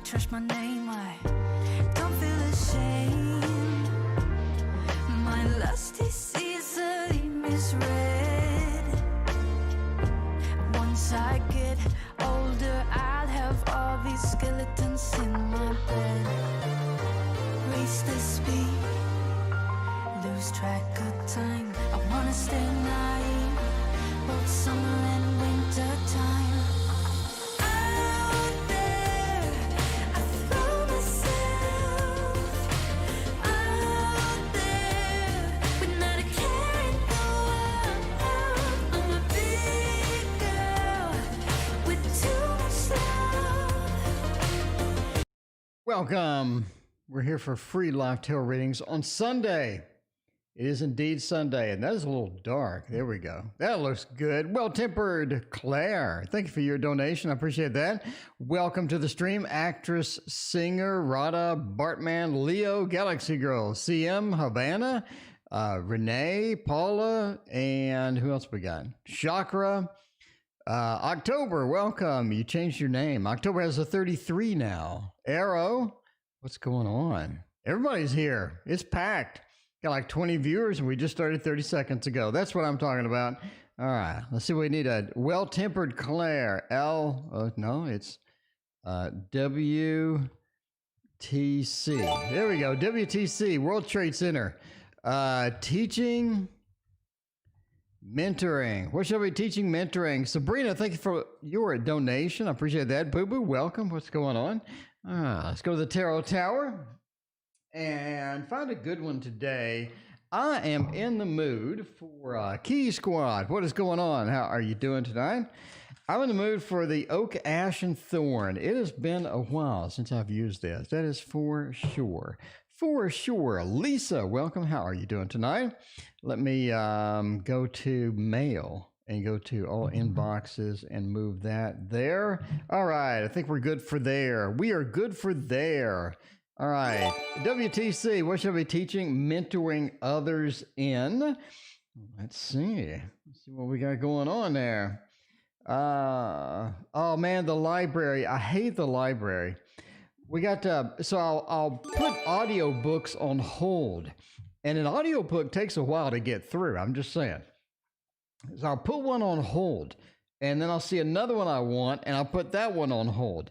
trash my name, I don't feel ashamed. My lust is easily misread. Once I get older, I'll have all these skeletons in my bed. Priestess speak, lose track of time. I wanna stay naive, both summer and winter time. Out there, I throw myself out there, but not a care in the world. I'm a big girl with too much love. Welcome. We're here for free live tarot readings on Sunday. It is indeed Sunday, and that is a little dark. There we go. That looks good. Well-tempered Claire. Thank you for your donation. I appreciate that. Welcome to the stream. Actress, singer, Rada, Bartman, Leo, Galaxy Girl, CM, Havana, Renee, Paula, and who else we got? Chakra. October, welcome. You changed your name. October has a 33 now. Arrow. What's going on? Everybody's here. It's packed. Got like 20 viewers, and we just started 30 seconds ago. That's what I'm talking about. All right. Let's see. We need a well-tempered Claire. No, it's WTC. There we go. WTC, World Trade Center. Teaching, mentoring. What shall we be teaching, mentoring? Sabrina, thank you for your donation. I appreciate that. Boo Boo, welcome. What's going on? Let's go to the Tarot Tower and find a good one today. I am in the mood for Key Squad. What is going on? How are you doing tonight? I'm in the mood for the Oak, Ash, and Thorn. It has been a while since I've used this. That is for sure. For sure. Lisa, welcome. How are you doing tonight? Let me go to mail and go to all inboxes and move that there. All right. I think we're good for there. We are good for there. All right. WTC, what shall we be teaching? Mentoring others in. Let's see. Let's see what we got going on there. Oh man, the library. I hate the library. We got so I'll put audiobooks on hold. And an audiobook takes a while to get through. I'm just saying. So I'll put one on hold, and then I'll see another one I want, and I'll put that one on hold.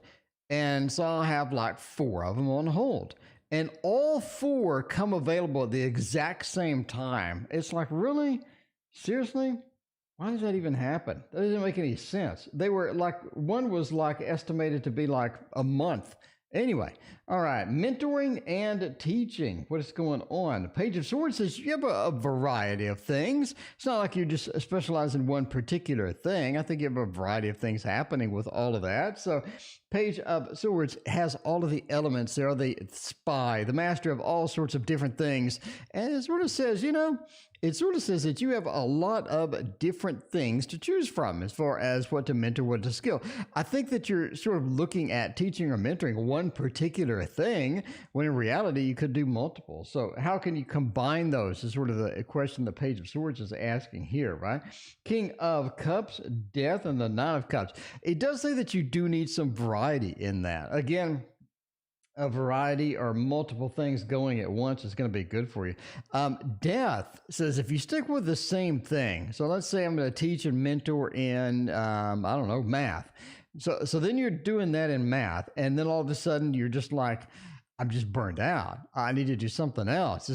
And so I'll have like 4 of them on hold. And all 4 come available at the exact same time. It's like, really? Seriously? Why does that even happen? That doesn't make any sense. They were like, one was like estimated to be like a month. Anyway, all right, mentoring and teaching. What is going on? The Page of Swords says you have a variety of things. It's not like you just specialize in one particular thing. I think you have a variety of things happening with all of that. So Page of Swords has all of the elements. There are the spy, the master of all sorts of different things. And it sort of says, it sort of says that you have a lot of different things to choose from as far as what to mentor, what to skill. I think that you're sort of looking at teaching or mentoring one particular thing when in reality you could do multiple. So how can you combine those is sort of the question the Page of Swords is asking here, right? King of Cups, Death, and the Nine of Cups. It does say that you do need some variety in that. Again, a variety or multiple things going at once is going to be good for you. Death says if you stick with the same thing, so let's say I'm going to teach and mentor in, I don't know, math. So then you're doing that in math, and then all of a sudden you're just like, I'm just burned out. I need to do something else.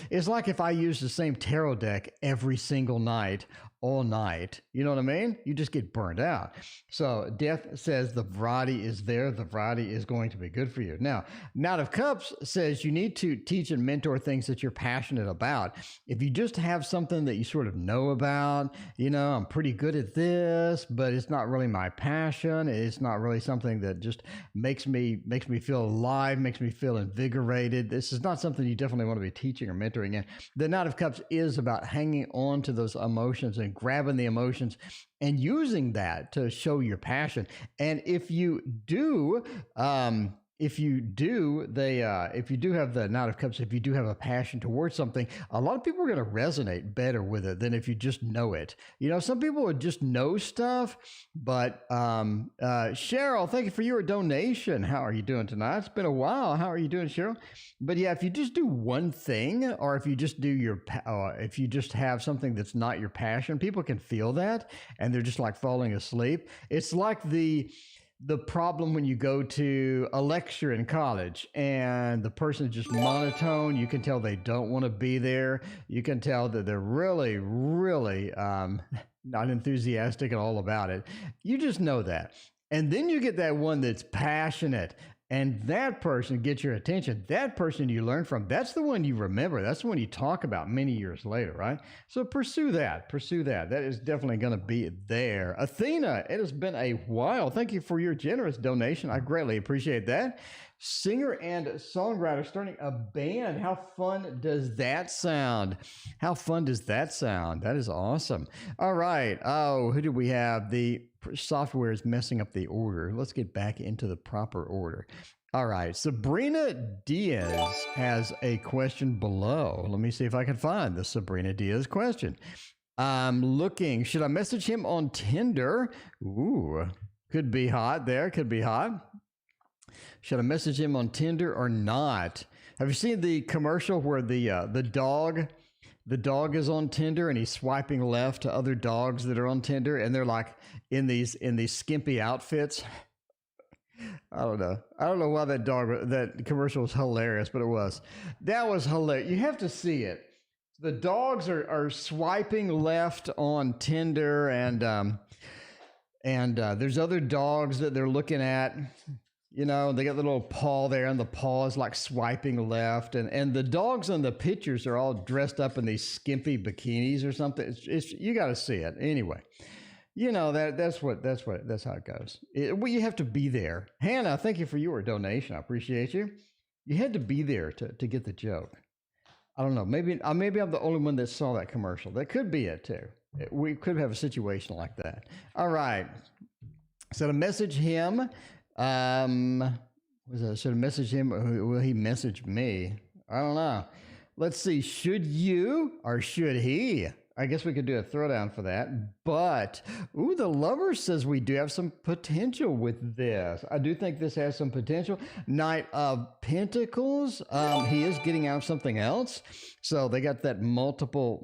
It's like if I use the same tarot deck every single night, all night. You know what I mean? You just get burned out. So Death says the variety is there. The variety is going to be good for you. Now, Knight of Cups says you need to teach and mentor things that you're passionate about. If you just have something that you sort of know about, I'm pretty good at this, but it's not really my passion. It's not really something that just makes me feel alive, makes me feel invigorated. This is not something you definitely want to be teaching or mentoring in. The Knight of Cups is about hanging on to those emotions and grabbing the emotions and using that to show your passion. And if you do if you do, if you do have the Knight of Cups, if you do have a passion towards something, a lot of people are going to resonate better with it than if you just know it. You know, some people would just know stuff, but Cheryl, thank you for your donation. How are you doing tonight? It's been a while. How are you doing, Cheryl? But yeah, if you just do one thing, or if you just do if you just have something that's not your passion, people can feel that, and they're just like falling asleep. It's like the problem when you go to a lecture in college and the person is just monotone. You can tell they don't want to be there. You can tell that they're really, really not enthusiastic at all about it. You just know that. And then you get that one that's passionate, and that person gets your attention. That person you learn from, that's the one you remember. That's the one you talk about many years later, right? So pursue that. Pursue that. That is definitely going to be there. Athena, it has been a while. Thank you for your generous donation. I greatly appreciate that. Singer and songwriter starting a band. How fun does that sound? How fun does that sound? That is awesome. All right. Oh, who do we have? The software is messing up the order. Let's get back into the proper order. All right. Sabrina Diaz has a question below. Let me see if I can find the Sabrina Diaz question. I'm looking. Should I message him on Tinder? Ooh, could be hot there. Could be hot. Should I message him on Tinder or not? Have you seen the commercial where the dog is on Tinder and he's swiping left to other dogs that are on Tinder, and they're like in these skimpy outfits? I don't know why that commercial was hilarious, but it was. That was hilarious. You have to see it. The dogs are swiping left on Tinder, and there's other dogs that they're looking at. You know, they got the little paw there, and the paw is like swiping left, and the dogs on the pictures are all dressed up in these skimpy bikinis or something. It's you got to see it anyway. You know that's how it goes. Well, you have to be there. Hannah, thank you for your donation. I appreciate you. You had to be there to get the joke. I don't know. Maybe I'm the only one that saw that commercial. That could be it too. We could have a situation like that. All right. So to message him. Should I message him or will he message me? I don't know. Let's see. Should you or should he? I guess we could do a throwdown for that. But, the Lover says we do have some potential with this. I do think this has some potential. Knight of Pentacles. He is getting out of something else. So they got that multiple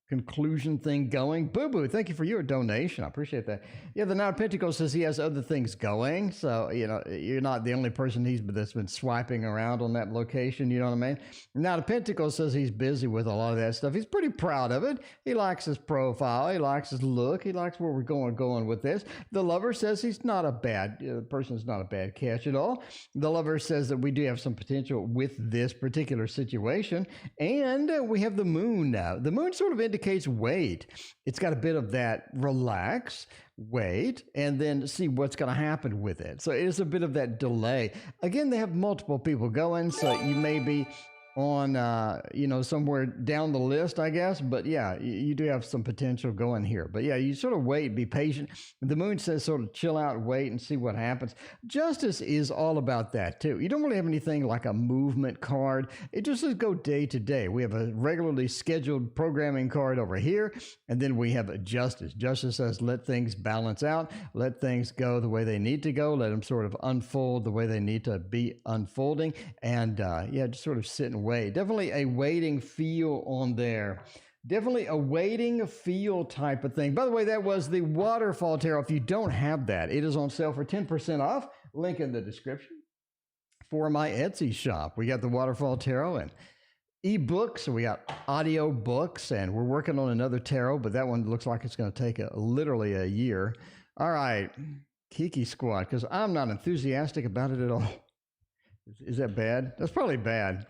conclusion thing going. Boo Boo, thank you for your donation. I appreciate that. Yeah, the Knight of Pentacles says he has other things going. So, you know, you're not the only person that's been swiping around on that location. You know what I mean? Knight of Pentacles says he's busy with a lot of that stuff. He's pretty proud of it. He likes his profile. He likes his look. He likes where we're going with this. The Lover says he's not a bad person's not a bad catch at all. The Lover says that we do have some potential with this particular situation. And we have the Moon now. The Moon sort of indicates wait. It's got a bit of that relax, wait, and then see what's going to happen with it. So it is a bit of that delay. Again, they have multiple people going, so you may be on, somewhere down the list, I guess. But yeah, you do have some potential going here. But yeah, you sort of wait, be patient. The Moon says sort of chill out, wait, and see what happens. Justice is all about that too. You don't really have anything like a movement card. It just says go day to day. We have a regularly scheduled programming card over here, and then we have a Justice. Justice says let things balance out, let things go the way they need to go, let them sort of unfold the way they need to be unfolding, and just sort of sit and wait. Definitely a waiting feel on there. Definitely a waiting feel type of thing. By the way, that was the Waterfall Tarot. If you don't have that, it is on sale for 10% off. Link in the description for my Etsy shop. We got the Waterfall Tarot and ebooks. We got audio books, and we're working on another tarot, but that one looks like it's going to take literally a year. All right, Kiki Squad, because I'm not enthusiastic about it at all. Is that bad? That's probably bad.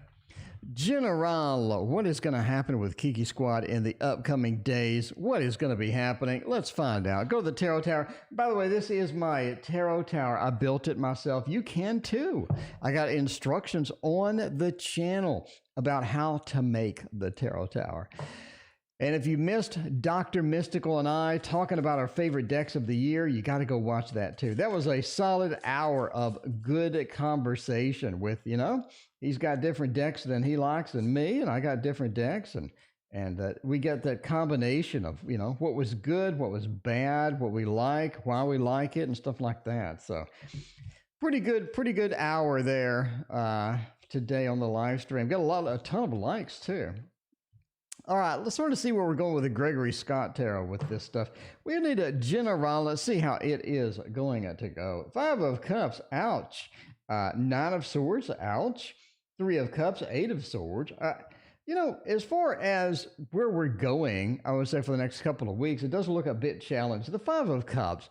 General, what is going to happen with Kiki Squad in the upcoming days? What is going to be happening? Let's find out. Go to the Tarot Tower. By the way, this is my Tarot Tower. I built it myself. You can too. I got instructions on the channel about how to make the Tarot Tower. And if you missed Dr. Mystical and I talking about our favorite decks of the year, you got to go watch that too. That was a solid hour of good conversation with, he's got different decks than he likes than me, and I got different decks, and we get that combination of, what was good, what was bad, what we like, why we like it, and stuff like that. So pretty good hour there today on the live stream. Got a ton of likes too. All right, let's sort of see where we're going with the Gregory Scott Tarot with this stuff. We need a general. Let's see how it is going to go. 5 of Cups, ouch. 9 of Swords, ouch. 3 of Cups, 8 of Swords. As far as where we're going, I would say for the next couple of weeks, it does look a bit challenged. The 5 of Cups,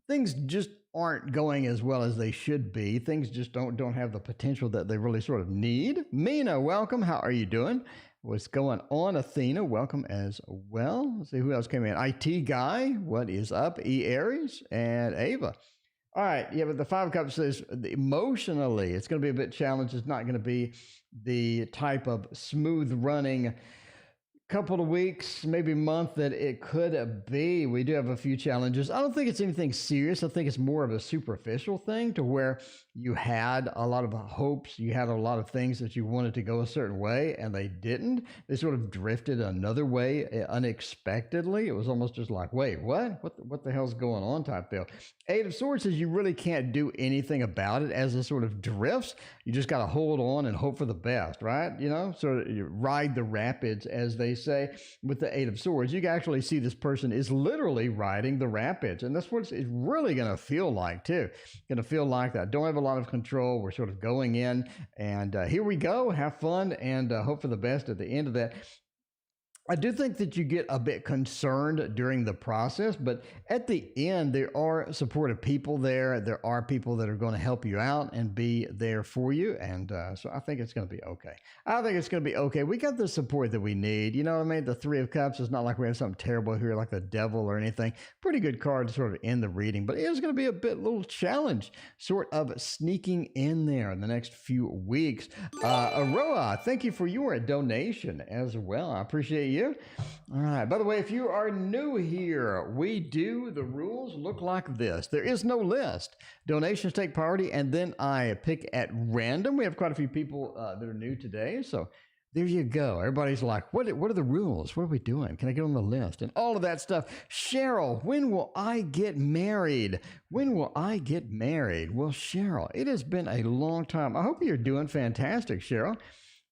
things just aren't going as well as they should be. Things just don't have the potential that they really sort of need. Mina, welcome. How are you doing? What's going on? Athena, welcome as well. Let's see who else came in. IT Guy, what is up? E. Aries and Ava. All right, yeah, but the 5 of Cups says emotionally, it's going to be a bit challenged. It's not going to be the type of smooth running couple of weeks, maybe month that it could be. We do have a few challenges. I don't think it's anything serious. I think it's more of a superficial thing to where you had a lot of hopes. You had a lot of things that you wanted to go a certain way and they didn't. They sort of drifted another way unexpectedly. It was almost just like, wait, what? What the hell's going on type deal. 8 of Swords says you really can't do anything about it as it sort of drifts. You just got to hold on and hope for the best, right? Sort of you ride the rapids, as they say. With the 8 of Swords, you can actually see this person is literally riding the rapids, and that's what it's really going to feel like too. Going to feel like that. Don't have a lot of control. We're sort of going in, and here we go. Have fun and hope for the best at the end of that. I do think that you get a bit concerned during the process, but at the end, there are supportive people there. There are people that are going to help you out and be there for you. And so I think it's going to be okay. I think it's going to be okay. We got the support that we need. You know what I mean? The 3 of Cups is not like we have something terrible here like the devil or anything. Pretty good card to sort of end the reading, but it is going to be a little challenge sort of sneaking in there in the next few weeks. Aroa, thank you for your donation as well. I appreciate you. All right. By the way, if you are new here, the rules look like this. There is no list. Donations take priority, and then I pick at random. We have quite a few people that are new today, so there you go. Everybody's like, what are the rules? What are we doing? Can I get on the list? And all of that stuff. Cheryl, when will I get married? When will I get married? Well, Cheryl, it has been a long time. I hope you're doing fantastic, Cheryl.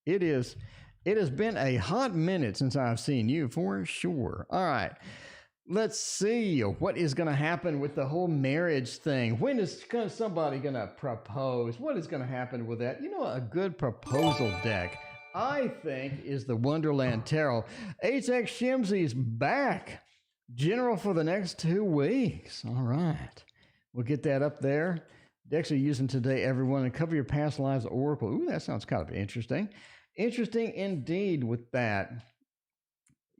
It has been a hot minute since I've seen you, for sure. All right. Let's see what is going to happen with the whole marriage thing. When is somebody going to propose? What is going to happen with that? A good proposal deck, I think, is the Wonderland Tarot. HX Shimsy's back. General for the next 2 weeks. All right. We'll get that up there. Decks are using today, everyone, and cover your past lives oracle. Ooh, that sounds kind of interesting. Interesting indeed with that.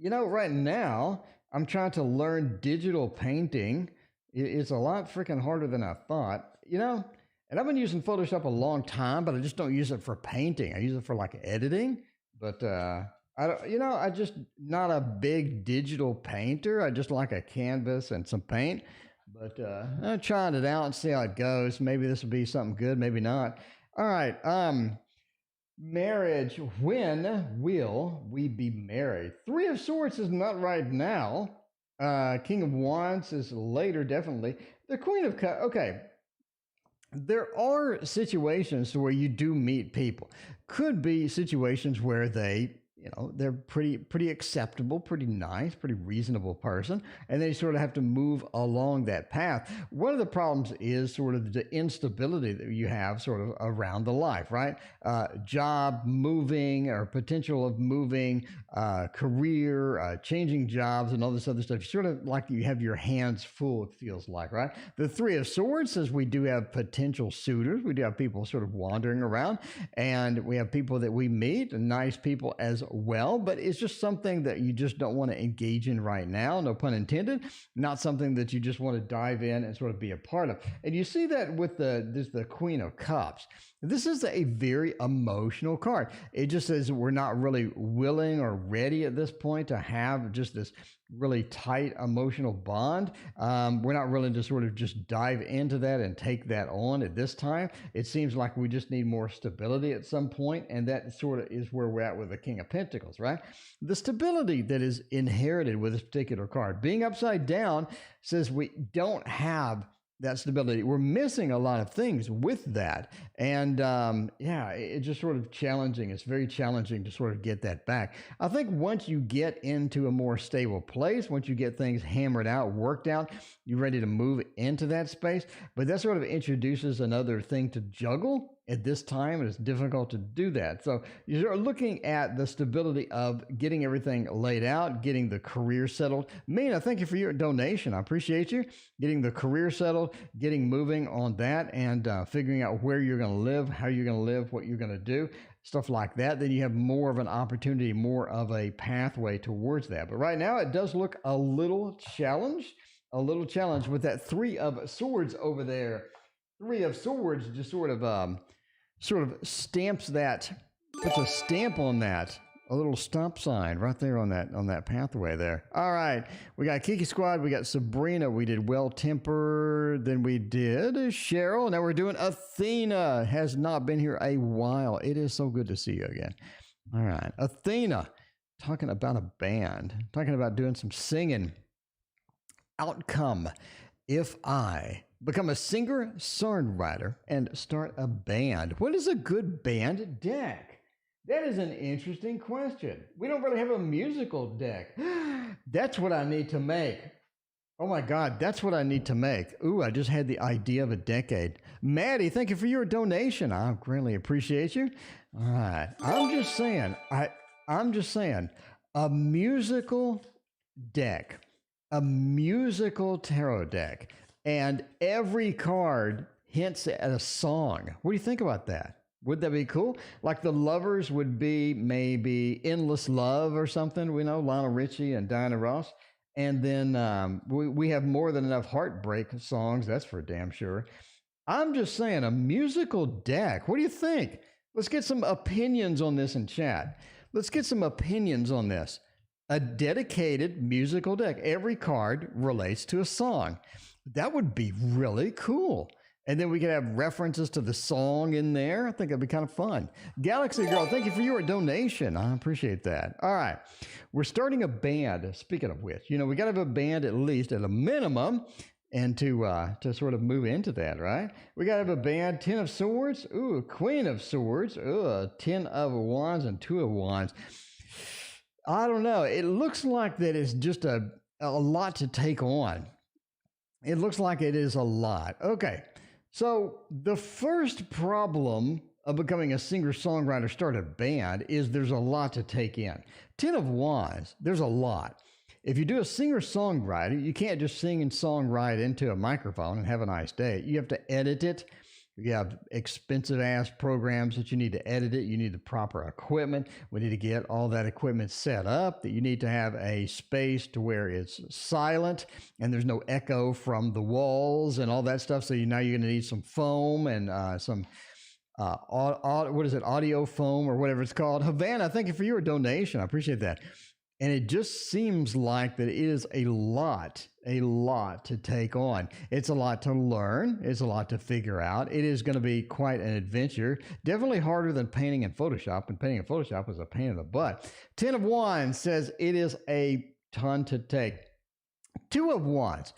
Right now, I'm trying to learn digital painting. It's a lot freaking harder than I thought, and I've been using Photoshop a long time, but I just don't use it for painting. I use it for like editing, but I just not a big digital painter. I just like a canvas and some paint, but I'm trying it out and see how it goes. Maybe this will be something good, maybe not. All right. Marriage. When will we be married? 3 of Swords is not right now. King of Wands is later, definitely. The Queen of Cups. Okay. There are situations where you do meet people. Could be situations where they're pretty acceptable, pretty nice, pretty reasonable person, and they sort of have to move along that path. One of the problems is sort of the instability that you have sort of around the life, right? Job moving or potential of moving, career, changing jobs and all this other stuff. Sort of like you have your hands full, it feels like, right? The 3 of Swords says we do have potential suitors. We do have people sort of wandering around, and we have people that we meet, and nice people as well, but it's just something that you just don't want to engage in right now, no pun intended, not something that you just want to dive in and sort of be a part of. And you see that with the Queen of Cups. This is a very emotional card. It just says we're not really willing or ready at this point to have just this really tight emotional bond. We're not willing to sort of just dive into that and take that on at this time. It seems like we just need more stability at some point, and that sort of is where we're at with the King of Pentacles, right? The stability that is inherited with this particular card. Being upside down says we don't have that stability. We're missing a lot of things with that. And yeah, it's just sort of challenging. It's very challenging to sort of get that back. I think once you get into a more stable place, once you get things hammered out, worked out, you're ready to move into that space. But that sort of introduces another thing to juggle at this time, and it's difficult to do that. So you're looking at the stability of getting everything laid out, getting the career settled. Mina, thank you for your donation. I appreciate you. Getting the career settled, getting moving on that, and figuring out where you're going to live, how you're going to live, what you're going to do, stuff like that. Then you have more of an opportunity, more of a pathway towards that. But right now, it does look a little challenged with that Three of Swords over there. Three of Swords just sort of stamps that, puts a stamp on that, a little stop sign right there on that pathway there. All right, we got Kiki Squad, we got Sabrina, we did Well Tempered, then we did Cheryl, now we're doing Athena. Has not been here a while. It is so good to see you again. All right, Athena, talking about a band, talking about doing some singing. Outcome: if I become a singer, songwriter, and start a band. What is a good band deck? That is an interesting question. We don't really have a musical deck. That's what I need to make. Oh my God, that's what I need to make. Ooh, I just had the idea of a decade. Maddie, thank you for your donation. I greatly appreciate you. All right, I'm just saying, a musical deck, a musical tarot deck, and every card hints at a song. What do you think about that? Would that be cool? Like the Lovers would be maybe Endless Love or something. We know Lionel Richie and Diana Ross. And then we have more than enough heartbreak songs. That's for damn sure. I'm just saying, a musical deck. What do you think? Let's get some opinions on this in chat. Let's get some opinions on this. A dedicated musical deck. Every card relates to a song. That would be really cool. And then we could have references to the song in there. I think that'd be kind of fun. Galaxy Girl, thank you for your donation. I appreciate that. All right. We're starting a band. Speaking of which, we got to have a band at least at a minimum, and to sort of move into that, right? We got to have a band. 10 of Swords. Ooh, Queen of Swords. Ooh, 10 of Wands and 2 of Wands. I don't know. It looks like that it's just a lot to take on. It looks like it is a lot. Okay. So the first problem of becoming a singer-songwriter, start a band, is there's a lot to take in. 10 of Wands, there's a lot. If you do a singer-songwriter, you can't just sing and songwrite into a microphone and have a nice day. You have to edit it. You have expensive-ass programs that you need to edit it. You need the proper equipment. We need to get all that equipment set up. That you need to have a space to where it's silent and there's no echo from the walls and all that stuff. So now you're going to need some foam and some audio foam or whatever it's called. Havana, thank you for your donation. I appreciate that. And it just seems like that it is a lot to take on. It's a lot to learn. It's a lot to figure out. It is going to be quite an adventure. Definitely harder than painting in Photoshop, and painting in Photoshop is a pain in the butt. 10 of Wands says it is a ton to take. 2 of Wands.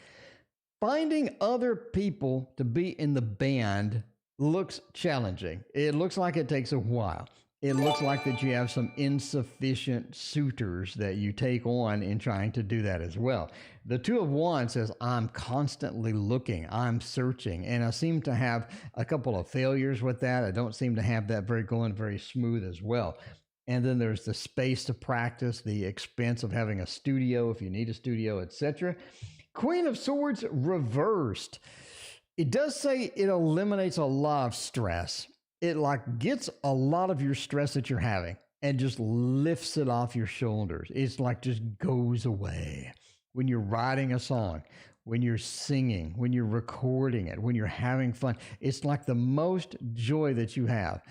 Finding other people to be in the band looks challenging. It looks like it takes a while. It looks like that you have some insufficient suitors that you take on in trying to do that as well. The 2 of Wands says, I'm constantly looking, I'm searching, and I seem to have a couple of failures with that. I don't seem to have that going very smooth as well. And then there's the space to practice, the expense of having a studio if you need a studio, etc. Queen of Swords reversed. It does say it eliminates a lot of stress. It gets a lot of your stress that you're having and just lifts it off your shoulders. It's like just goes away. When you're writing a song, when you're singing, when you're recording it, when you're having fun, it's like the most joy that you have.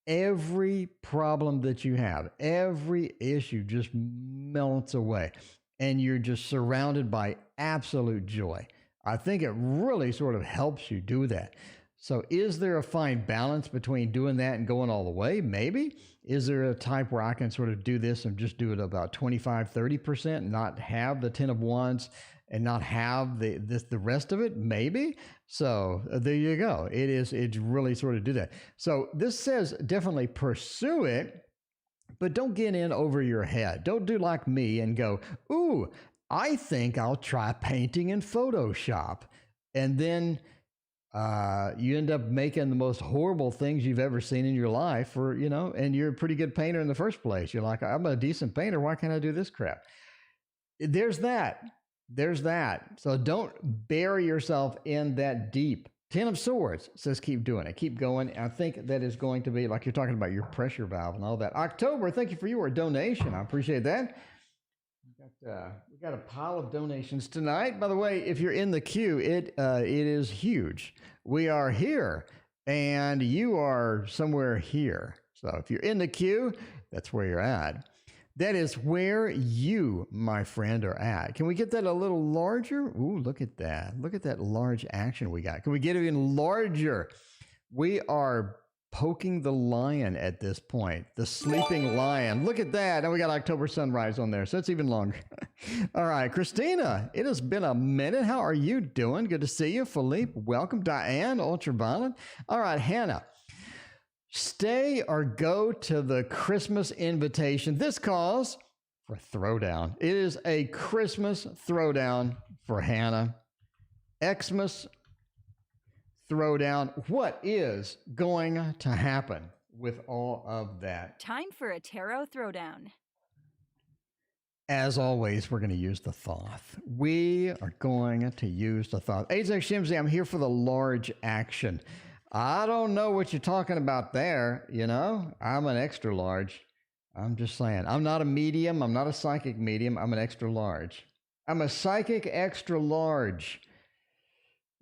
Every problem that you have, every issue just melts away, and you're just surrounded by absolute joy. I think it really sort of helps you do that. So is there a fine balance between doing that and going all the way? Maybe. Is there a type where I can sort of do this and just do it about 25, 30%, not have the 10 of wands and not have the rest of it? Maybe. So there you go. It's really sort of do that. So this says definitely pursue it, but don't get in over your head. Don't do like me and go, ooh, I think I'll try painting in Photoshop. And then you end up making the most horrible things you've ever seen in your life, or, and you're a pretty good painter in the first place. You're like, I'm a decent painter. Why can't I do this crap? There's that. So don't bury yourself in that deep. 10 of Swords says keep doing it. Keep going. I think that is going to be, like you're talking about your pressure valve and all that. October, thank you for your donation. I appreciate that. We got a pile of donations tonight. By the way, if you're in the queue, it is huge. We are here, and you are somewhere here. So if you're in the queue, that's where you're at. That is where you, my friend, are at. Can we get that a little larger? Ooh, look at that. Look at that large action we got. Can we get it even larger? We are poking the lion at this point, the sleeping lion. Look at that. Now we got October sunrise on there, so it's even longer. All right, Christina, it has been a minute. How are you doing? Good to see you. Philippe, welcome. Diane, Ultraviolet. All right, Hannah, stay or go to the Christmas invitation. This calls for throwdown. It is a Christmas throwdown for Hannah. Xmas throwdown. What is going to happen with all of that? Time for a tarot throwdown. As always, we're going to use the Thoth. We are going to use the Thoth. Azek Shimzi, I'm here for the large action. I don't know what you're talking about there. I'm an extra large. I'm just saying. I'm not a medium. I'm not a psychic medium. I'm an extra large. I'm a psychic extra large.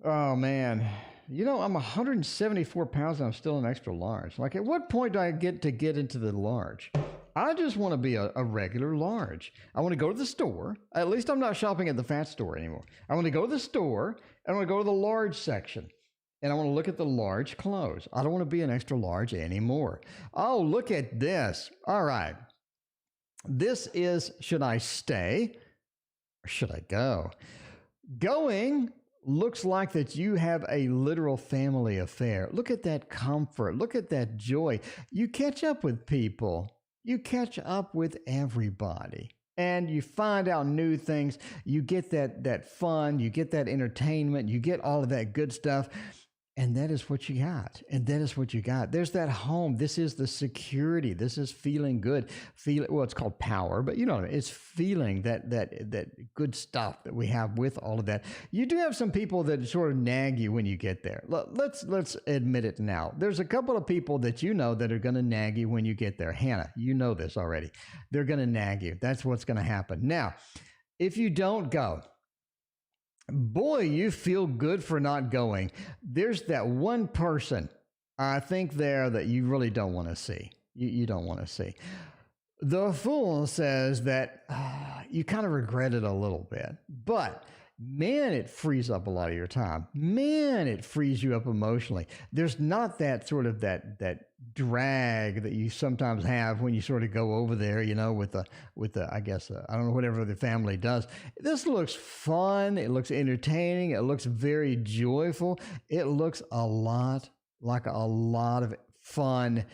Oh, man. I'm 174 pounds and I'm still an extra large. Like, at what point do I get into the large? I just want to be a regular large. I want to go to the store. At least I'm not shopping at the fat store anymore. I want to go to the store. I want to go to the large section. And I want to look at the large clothes. I don't want to be an extra large anymore. Oh, look at this. All right. This is, should I stay or should I go? Going looks like that you have a literal family affair. Look at that comfort. Look at that joy. You catch up with people. You catch up with everybody. And you find out new things. You get that fun. You get that entertainment. You get all of that good stuff. And that is what you got. There's that home. This is the security. This is feeling good. Well, it's called power, but it's feeling that good stuff that we have with all of that. You do have some people that sort of nag you when you get there. Let's admit it now. There's a couple of people that that are going to nag you when you get there. Hannah, you know this already. They're going to nag you. That's what's going to happen. Now, if you don't go, boy, you feel good for not going. There's that one person, I think, there that you really don't want to see. You don't want to see. The Fool says that you kind of regret it a little bit, but man, it frees up a lot of your time. Man, it frees you up emotionally. There's not that sort of that drag that you sometimes have when you sort of go over there, with the I guess, I don't know, whatever the family does. This looks fun. It looks entertaining. It looks very joyful. It looks a lot like a lot of fun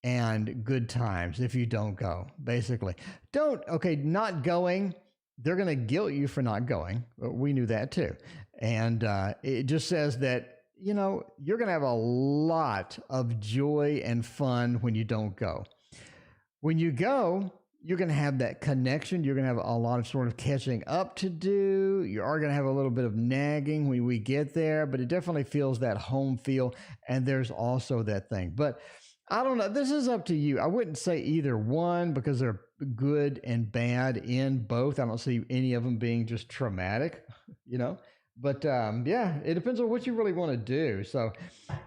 and good times if you don't go, basically. Not going. They're going to guilt you for not going. We knew that too. And it just says that, you're going to have a lot of joy and fun when you don't go. When you go, you're going to have that connection. You're going to have a lot of sort of catching up to do. You are going to have a little bit of nagging when we get there, but it definitely feels that home feel. And there's also that thing. But I don't know. This is up to you. I wouldn't say either one because they're good and bad in both. I don't see any of them being just traumatic, you know. But yeah, it depends on what you really want to do. So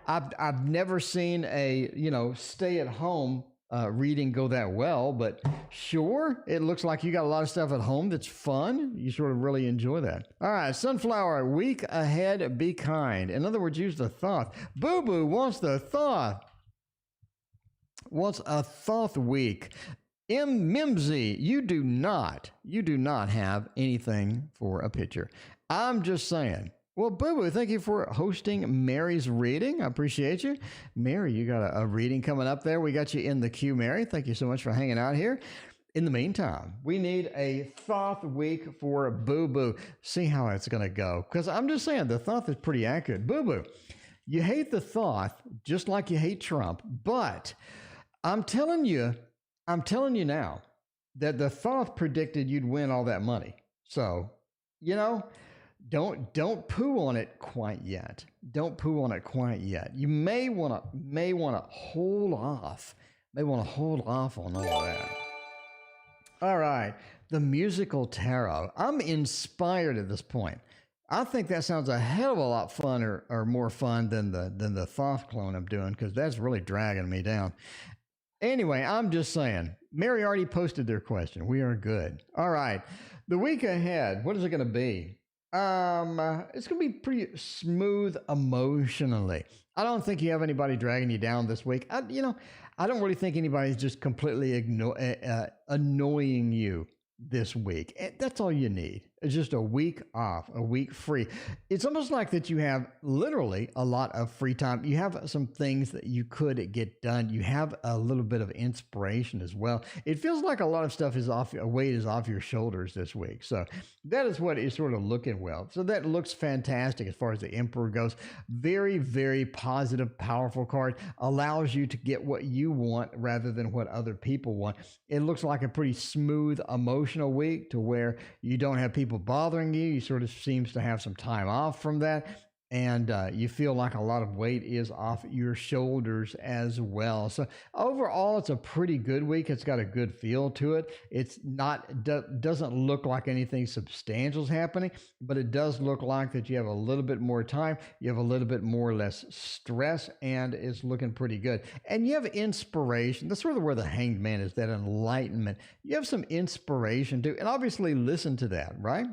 I've never seen a stay at home reading go that well, but sure, it looks like you got a lot of stuff at home that's fun. You sort of really enjoy that. All right, Sunflower, week ahead, be kind. In other words, use the thought. Boo Boo wants the thought. Wants a thought week. Mimsy, you do not have anything for a picture. I'm just saying. Well, Boo Boo, thank you for hosting Mary's reading. I appreciate you. Mary, you got a reading coming up there. We got you in the queue, Mary. Thank you so much for hanging out here. In the meantime, we need a Thoth week for Boo Boo. See how it's going to go. Because I'm just saying, the Thoth is pretty accurate. Boo Boo, you hate the Thoth just like you hate Trump. But I'm telling you now that the Thoth predicted you'd win all that money. So, don't poo on it quite yet. Don't poo on it quite yet. You may want to hold off. May want to hold off on all of that. All right, the musical tarot. I'm inspired at this point. I think that sounds a hell of a lot funner or more fun than the Thoth clone I'm doing, because that's really dragging me down. Anyway, I'm just saying. Mary already posted their question. We are good. All right, the week ahead. What is it going to be? It's going to be pretty smooth emotionally. I don't think you have anybody dragging you down this week. I don't really think anybody's just completely annoying you this week. That's all you need. It's just a week off, a week free. It's almost like that you have literally a lot of free time. You have some things that you could get done. You have a little bit of inspiration as well. It feels like a lot of stuff is off, a weight is off your shoulders this week. So that is what is sort of looking well. So that looks fantastic as far as the Emperor goes. Very, very positive, powerful card. Allows you to get what you want rather than what other people want. It looks like a pretty smooth, emotional week to where you don't have people bothering you. You sort of seems to have some time off from that. And you feel like a lot of weight is off your shoulders as well. So overall, it's a pretty good week. It's got a good feel to it. It's not doesn't look like anything substantial is happening, but it does look like that you have a little bit more time. You have a little bit more or less stress, and it's looking pretty good. And you have inspiration. That's sort of where the Hanged Man is, that enlightenment. You have some inspiration too, and obviously listen to that, right?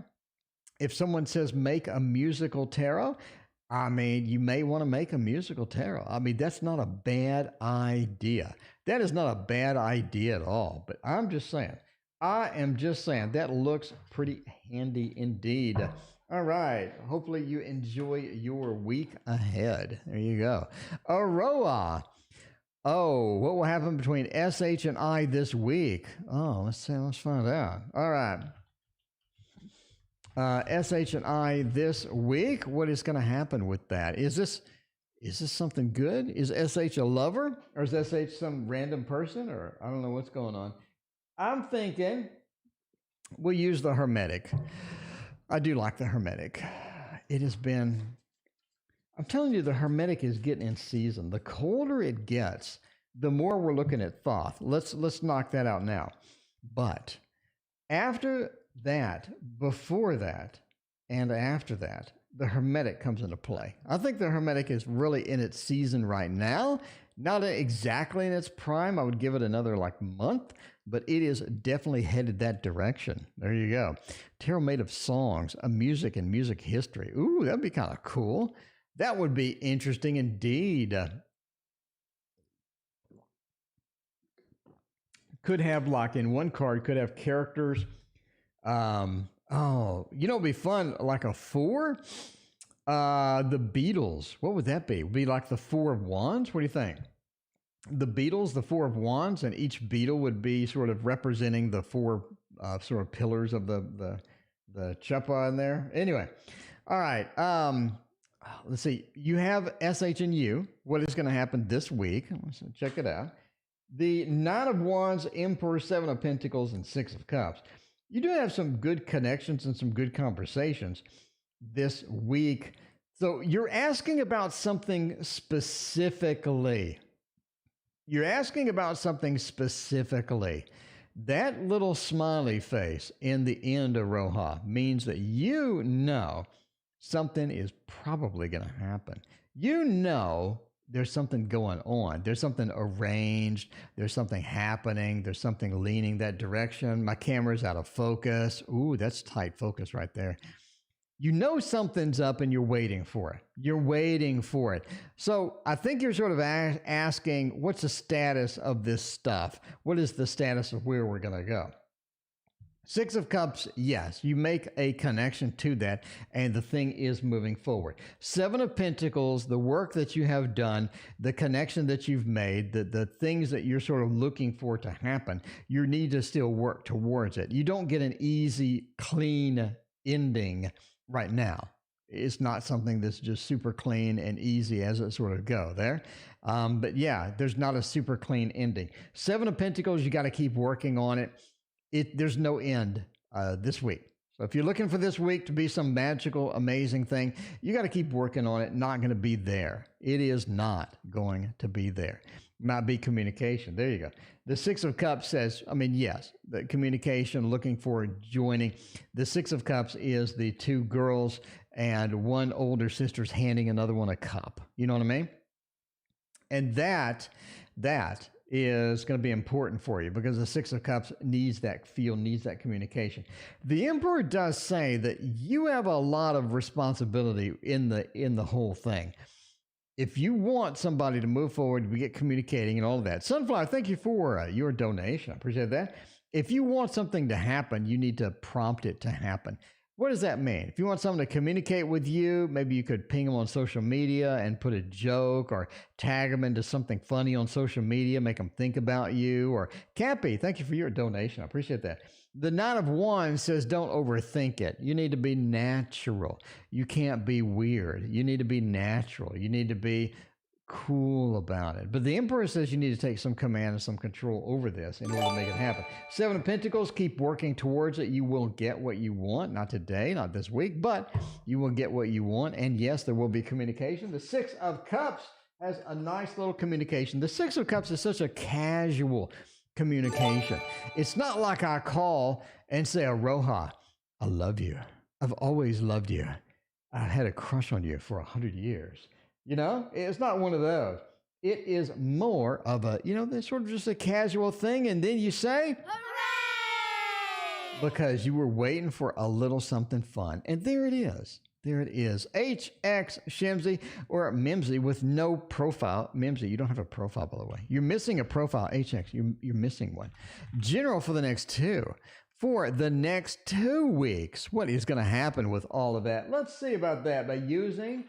If someone says make a musical tarot, I mean, you may want to make a musical tarot. I mean, that's not a bad idea. That is not a bad idea at all. But I am just saying, that looks pretty handy indeed. All right. Hopefully you enjoy your week ahead. There you go. Aroa. Oh, what will happen between SH and I this week? Oh, let's see. Let's find out. All right. SH and I this week. What is going to happen with that? Is this something good? Is SH a lover, or is SH some random person, or I don't know what's going on? I'm thinking we'll use the Hermetic. I do like the Hermetic. It has been, I'm telling you, the Hermetic is getting in season. The colder it gets, the more we're looking at Thoth. Let's knock that out now. But after that, before that, and after that, the Hermetic comes into play. I think the Hermetic is really in its season right now. Not exactly in its prime. I would give it another month, but it is definitely headed that direction. There you go. Tarot made of songs, a music and music history. Ooh, that'd be kind of cool. That would be interesting indeed. Could have, in one card, could have characters. It'd be fun, like a 4. The Beatles. What would that be? Would be like the 4 of Wands? What do you think? The Beatles, the 4 of Wands, and each beetle would be sort of representing the 4 sort of pillars of the chuppah in there. Anyway, all right. Let's see. You have SH and U. What is going to happen this week? Let's check it out. The 9 of Wands, Emperor, 7 of Pentacles, and 6 of Cups. You do have some good connections and some good conversations this week. So you're asking about something specifically. you're asking about something specifically. That little smiley face in the end of Roja means that you know something is probably going to happen. You know there's something going on. There's something arranged. There's something happening. There's something leaning that direction. My camera's out of focus. Ooh, that's tight focus right there. You know something's up and you're waiting for it. You're waiting for it. So I think you're sort of asking, what's the status of this stuff? What is the status of where we're going to go? Six of Cups, yes, you make a connection to that, and the thing is moving forward. Seven of Pentacles, the work that you have done, the connection that you've made, the things that you're sort of looking for to happen, you need to still work towards it. You don't get an easy, clean ending right now. It's not something that's just super clean and easy as it sort of go there. But yeah, there's not a super clean ending. Seven of Pentacles, you got to keep working on it. There's no end this week. So if you're looking for this week to be some magical, amazing thing, you got to keep working on it. Not going to be there. It is not going to be there. Might be communication. There you go. The Six of Cups says, yes, the communication, looking for joining. The Six of Cups is the two girls and one older sister's handing another one a cup. You know what I mean? And that is going to be important for you because the Six of Cups needs that feel, needs that communication. The Emperor does say that you have a lot of responsibility in the whole thing. If you want somebody to move forward, we get communicating and all of that. Sunflower, thank you for your donation. I appreciate that. If you want something to happen, you need to prompt it to happen. What does that mean? If you want someone to communicate with you, maybe you could ping them on social media and put a joke or tag them into something funny on social media, make them think about you. Or Cappy, thank you for your donation. I appreciate that. The Nine of Wands says don't overthink it. You need to be natural. You can't be weird. You need to be natural. You need to be cool about it. But the Emperor says you need to take some command and some control over this in order to make it happen. Seven of Pentacles, keep working towards it. You will get what you want. Not today, not this week, but you will get what you want. And yes, there will be communication. The Six of Cups has a nice little communication. The Six of Cups is such a casual communication. It's not like I call and say, Aroha, I love you. I've always loved you. I've had a crush on you for 100 years. You know, it's not one of those. It is more of a, there's sort of just a casual thing. And then you say, hooray! Because you were waiting for a little something fun. And there it is. There it is. HX Shimsy or Mimsy with no profile. Mimsy, you don't have a profile, by the way. You're missing a profile. HX, you're missing one. General for the next two. For the next 2 weeks, what is going to happen with all of that? Let's see about that by using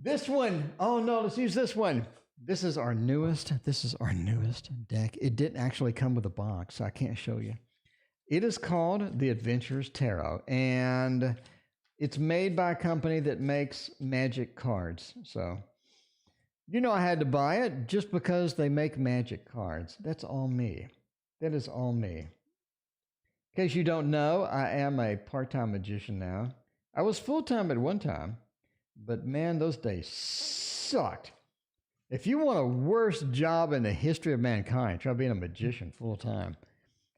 this one. Oh no, let's use this one. This is our newest deck. It didn't actually come with a box, so I can't show you. It is called the Adventurers Tarot, and it's made by a company that makes magic cards. So, I had to buy it just because they make magic cards. That's all me. That is all me. In case you don't know, I am a part-time magician now. I was full-time at one time. But man, those days sucked. If you want a worse job in the history of mankind, try being a magician full time.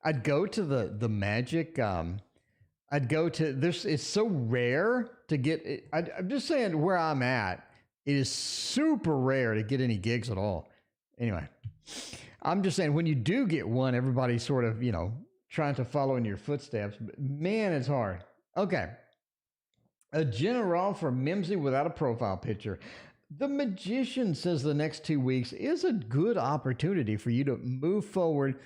I'd go to the magic. I'd go to this. It's so rare to get it. I'm just saying where I'm at, it is super rare to get any gigs at all. Anyway, I'm just saying when you do get one, everybody's sort of, trying to follow in your footsteps. But man, it's hard. Okay. A general for Mimsy without a profile picture. The Magician says the next 2 weeks is a good opportunity for you to move forward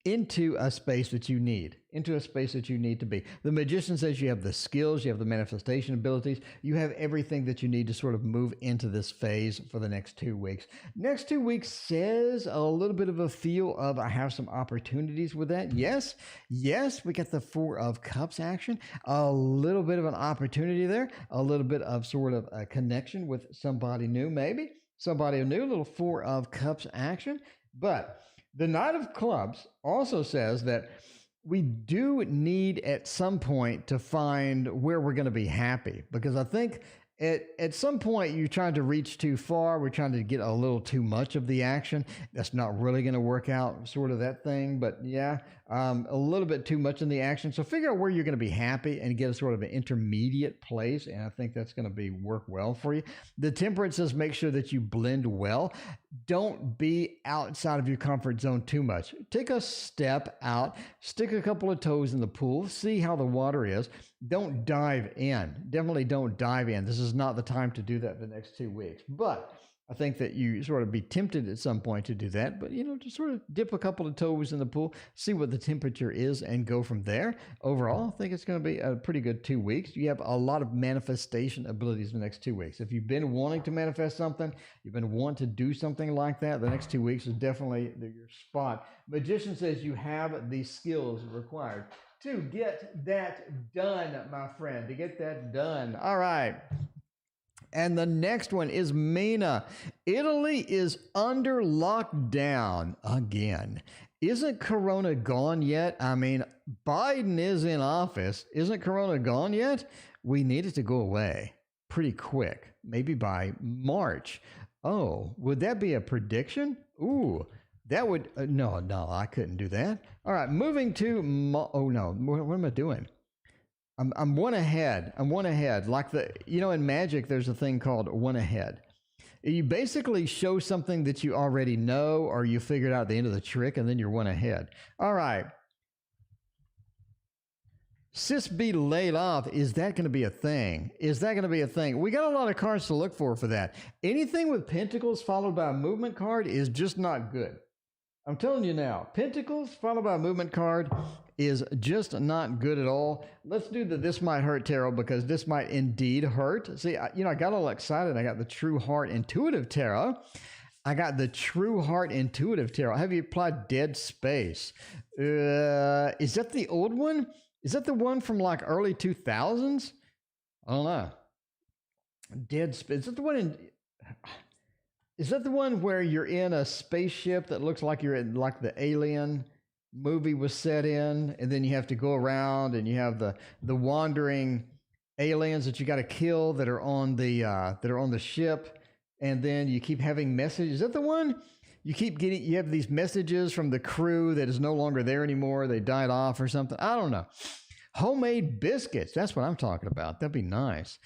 into a space that you need, to be. The Magician says you have the skills, you have the manifestation abilities, you have everything that you need to sort of move into this phase for the next 2 weeks. Next 2 weeks says a little bit of a feel of I have some opportunities with that. Yes, we got the Four of Cups action, a little bit of an opportunity there, a little bit of sort of a connection with somebody new, maybe. Somebody new, little Four of Cups action. But the Knight of Clubs also says that we do need at some point to find where we're going to be happy, because I think at some point you're trying to reach too far. We're trying to get a little too much of the action. That's not really going to work out, sort of that thing. But yeah, a little bit too much in the action. So figure out where you're going to be happy and get a sort of an intermediate place. And I think that's going to work well for you. The Temperance says make sure that you blend well. Don't be outside of your comfort zone too much. Take a step out, stick a couple of toes in the pool, see how the water is. Don't dive in. Definitely don't dive in. This is not the time to do that the next 2 weeks. But I think that you sort of be tempted at some point to do that. But, just sort of dip a couple of toes in the pool, see what the temperature is, and go from there. Overall, I think it's going to be a pretty good 2 weeks. You have a lot of manifestation abilities in the next 2 weeks. If you've been wanting to manifest something, you've been wanting to do something like that, the next 2 weeks is definitely your spot. Magician says you have the skills required to get that done, my friend, to get that done. All right. And the next one is Mina. Italy is under lockdown again. Isn't Corona gone yet? I mean, Biden is in office. Isn't Corona gone yet? We need it to go away pretty quick, maybe by March. Oh, would that be a prediction? Ooh, that would, no, I couldn't do that. All right, moving to, oh no, what am I doing? I'm one ahead. I'm one ahead. Like in magic, there's a thing called one ahead. You basically show something that you already know or you figured out the end of the trick, and then you're one ahead. All right. Sis be laid off. Is that going to be a thing? Is that going to be a thing? We got a lot of cards to look for that. Anything with pentacles followed by a movement card is just not good. I'm telling you now, pentacles followed by a movement card is just not good at all. Let's do the This Might Hurt Tarot, because this might indeed hurt. See, I got a little excited. I got the True Heart Intuitive Tarot. I got the True Heart Intuitive Tarot. Have you applied Dead Space? Is that the old one? Is that the one from like early 2000s? I don't know. Dead Space. Is that the one in... Is that the one where you're in a spaceship that looks like you're in like the Alien movie was set in, and then you have to go around and you have the wandering aliens that you got to kill that are on the ship, and then you keep having messages? Is that the one? You have these messages from the crew that is no longer there anymore. They died off or something. I don't know. Homemade biscuits. That's what I'm talking about. That'd be nice.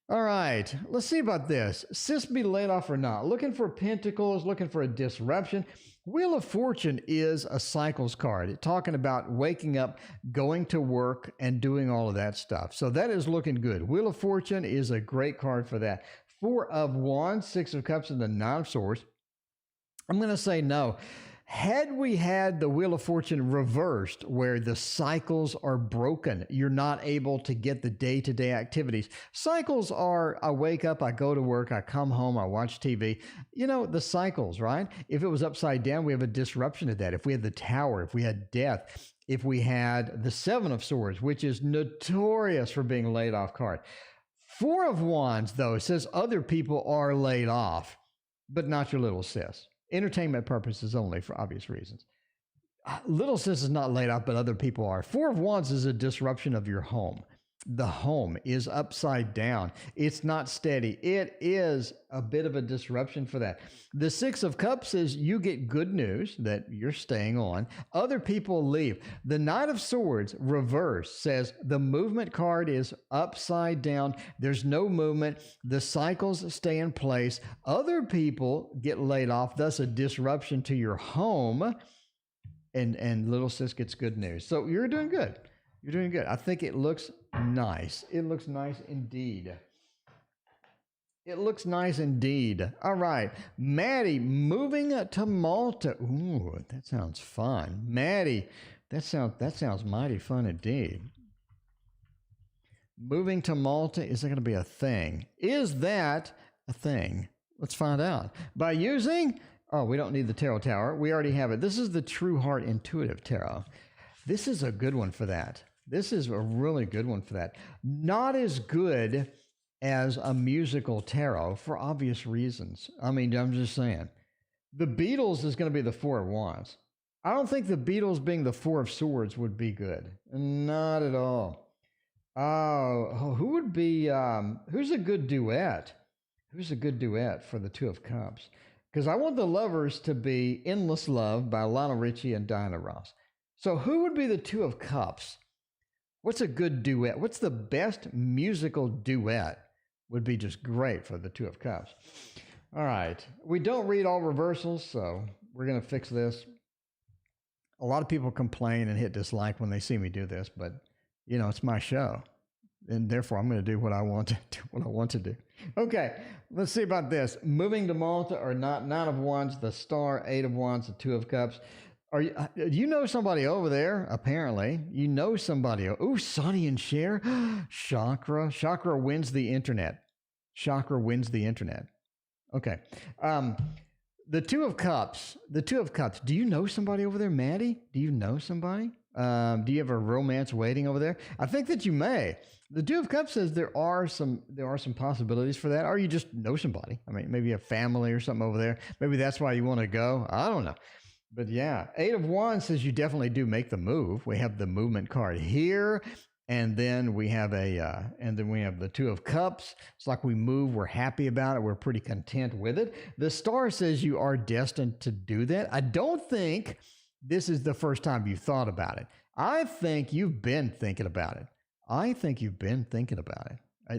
All right, let's see about this. Sis be laid off or not? Looking for pentacles, looking for a disruption. Wheel of Fortune is a cycles card. It's talking about waking up, going to work, and doing all of that stuff. So that is looking good. Wheel of Fortune is a great card for that. 4 of Wands, 6 of Cups, and the 9 of Swords. I'm going to say no. Had we had the Wheel of Fortune reversed, where the cycles are broken, you're not able to get the day-to-day activities. Cycles are, I wake up, I go to work, I come home, I watch TV. The cycles, right? If it was upside down, we have a disruption to that. If we had the Tower, if we had death, if we had the 7 of Swords, which is notorious for being laid off card. 4 of Wands, though, says other people are laid off, but not your little sis. Entertainment purposes only, for obvious reasons. Little sis is not laid off, but other people are. 4 of Wands is a disruption of your home. The home is upside down. It's not steady. It is a bit of a disruption for that. The 6 of Cups is you get good news that you're staying on. Other people leave. The Knight of Swords reverse says the movement card is upside down. There's no movement. The cycles stay in place. Other people get laid off, thus a disruption to your home. And little sis gets good news. So you're doing good. You're doing good. I think it looks nice. It looks nice indeed. It looks nice indeed. All right. Maddie, moving to Malta. Ooh, that sounds fun. Maddie, that sounds mighty fun indeed. Moving to Malta, is that going to be a thing? Is that a thing? Let's find out. By using, we don't need the Tarot Tower. We already have it. This is the True Heart Intuitive Tarot. This is a good one for that. This is a really good one for that. Not as good as a musical tarot for obvious reasons. I mean, I'm just saying. The Beatles is going to be the 4 of Wands. I don't think the Beatles being the 4 of Swords would be good. Not at all. Who would be, who's a good duet? Who's a good duet for the Two of Cups? Because I want the lovers to be Endless Love by Lionel Richie and Diana Ross. So who would be the Two of Cups? What's a good duet? What's the best musical duet? Would be just great for the Two of Cups. All right. We don't read all reversals, so we're going to fix this. A lot of people complain and hit dislike when they see me do this, but you know, it's my show. And therefore I'm going to do what I want to do. Okay, let's see about this. Moving to Malta or not, 9 of Wands, the Star, 8 of Wands, the 2 of Cups. You know somebody over there, apparently. You know somebody. Oh, Sonny and Cher. Chakra. Chakra wins the internet. Chakra wins the internet. Okay. The 2 of Cups. The 2 of Cups. Do you know somebody over there, Maddie? Do you know somebody? Do you have a romance waiting over there? I think that you may. The 2 of Cups says there are some possibilities for that, or you just know somebody. I mean, maybe a family or something over there. Maybe that's why you want to go. I don't know. But yeah, 8 of Wands says you definitely do make the move. We have the movement card here, and then we have the 2 of Cups. It's like we move, we're happy about it, we're pretty content with it. The Star says you are destined to do that. I don't think this is the first time you thought about it. I think you've been thinking about it.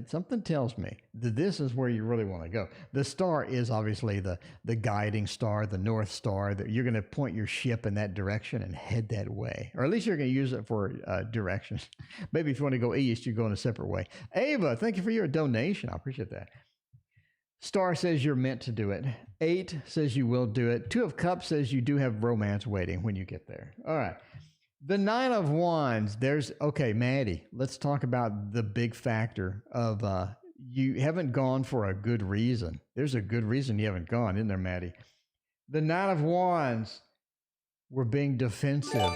Something tells me that this is where you really want to go. The Star is obviously the guiding star, the North Star, that you're going to point your ship in that direction and head that way. Or at least you're going to use it for directions. Maybe if you want to go east, you go in a separate way. Ava, thank you for your donation. I appreciate that. Star says you're meant to do it. 8 says you will do it. 2 of Cups says you do have romance waiting when you get there. All right. The 9 of Wands, okay, Maddie, let's talk about the big factor of you haven't gone for a good reason. There's a good reason you haven't gone, isn't there, Maddie? The 9 of Wands, we're being defensive.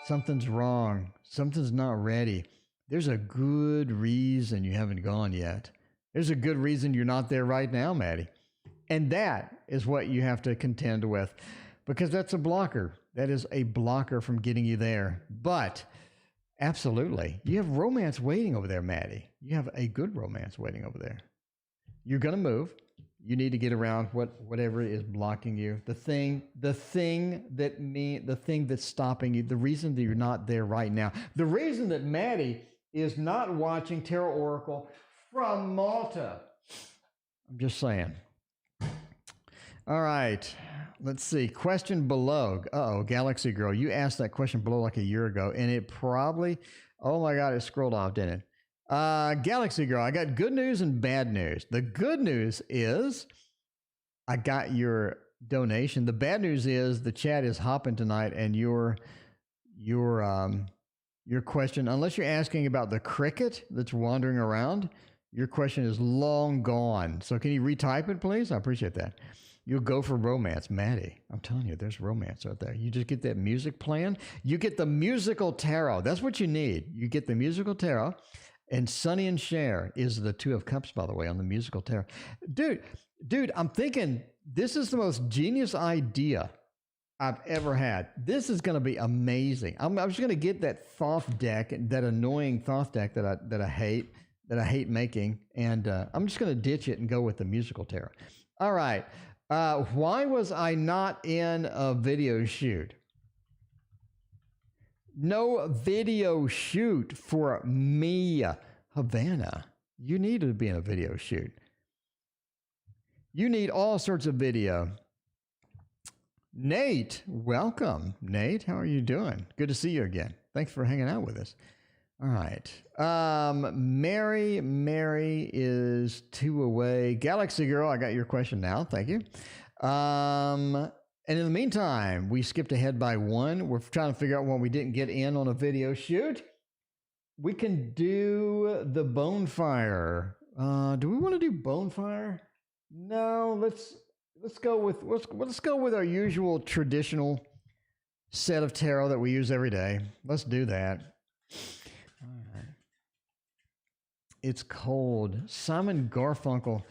Something's wrong. Something's not ready. There's a good reason you haven't gone yet. There's a good reason you're not there right now, Maddie. And that is what you have to contend with, because that's a blocker. That is a blocker from getting you there. But absolutely, you have romance waiting over there, Maddie. You have a good romance waiting over there. You're going to move. You need to get around whatever is blocking you. The thing that's stopping you, the reason that you're not there right now. The reason that Maddie is not watching Tarot Oracle from Malta. I'm just saying. All right. Let's see. Question below. Uh-oh, Galaxy Girl. You asked that question below like a year ago, and it probably, oh my God, it scrolled off, didn't it? Galaxy Girl, I got good news and bad news. The good news is I got your donation. The bad news is the chat is hopping tonight, and your question, unless you're asking about the cricket that's wandering around, your question is long gone. So can you retype it, please? I appreciate that. You'll go for romance, Maddie. I'm telling you, there's romance out there. You just get that music playing. You get the musical tarot. That's what you need. You get the musical tarot. And Sonny and Cher is the 2 of Cups, by the way, on the musical tarot. Dude, I'm thinking this is the most genius idea I've ever had. This is going to be amazing. I'm just going to get that Thoth deck, that annoying Thoth deck that I hate making, and I'm just going to ditch it and go with the musical tarot. All right. Why was I not in a video shoot? No video shoot for me, Havana. You need to be in a video shoot. You need all sorts of video. Nate, welcome. Nate, how are you doing? Good to see you again. Thanks for hanging out with us. All right. Mary is 2 away. Galaxy Girl, I got your question now. Thank you. And in the meantime, we skipped ahead by 1. We're trying to figure out when we didn't get in on a video shoot. We can do the bonfire. Do we want to do bonfire? No, let's go with our usual traditional set of tarot that we use every day. Let's do that. All right. It's cold. Simon Garfunkel.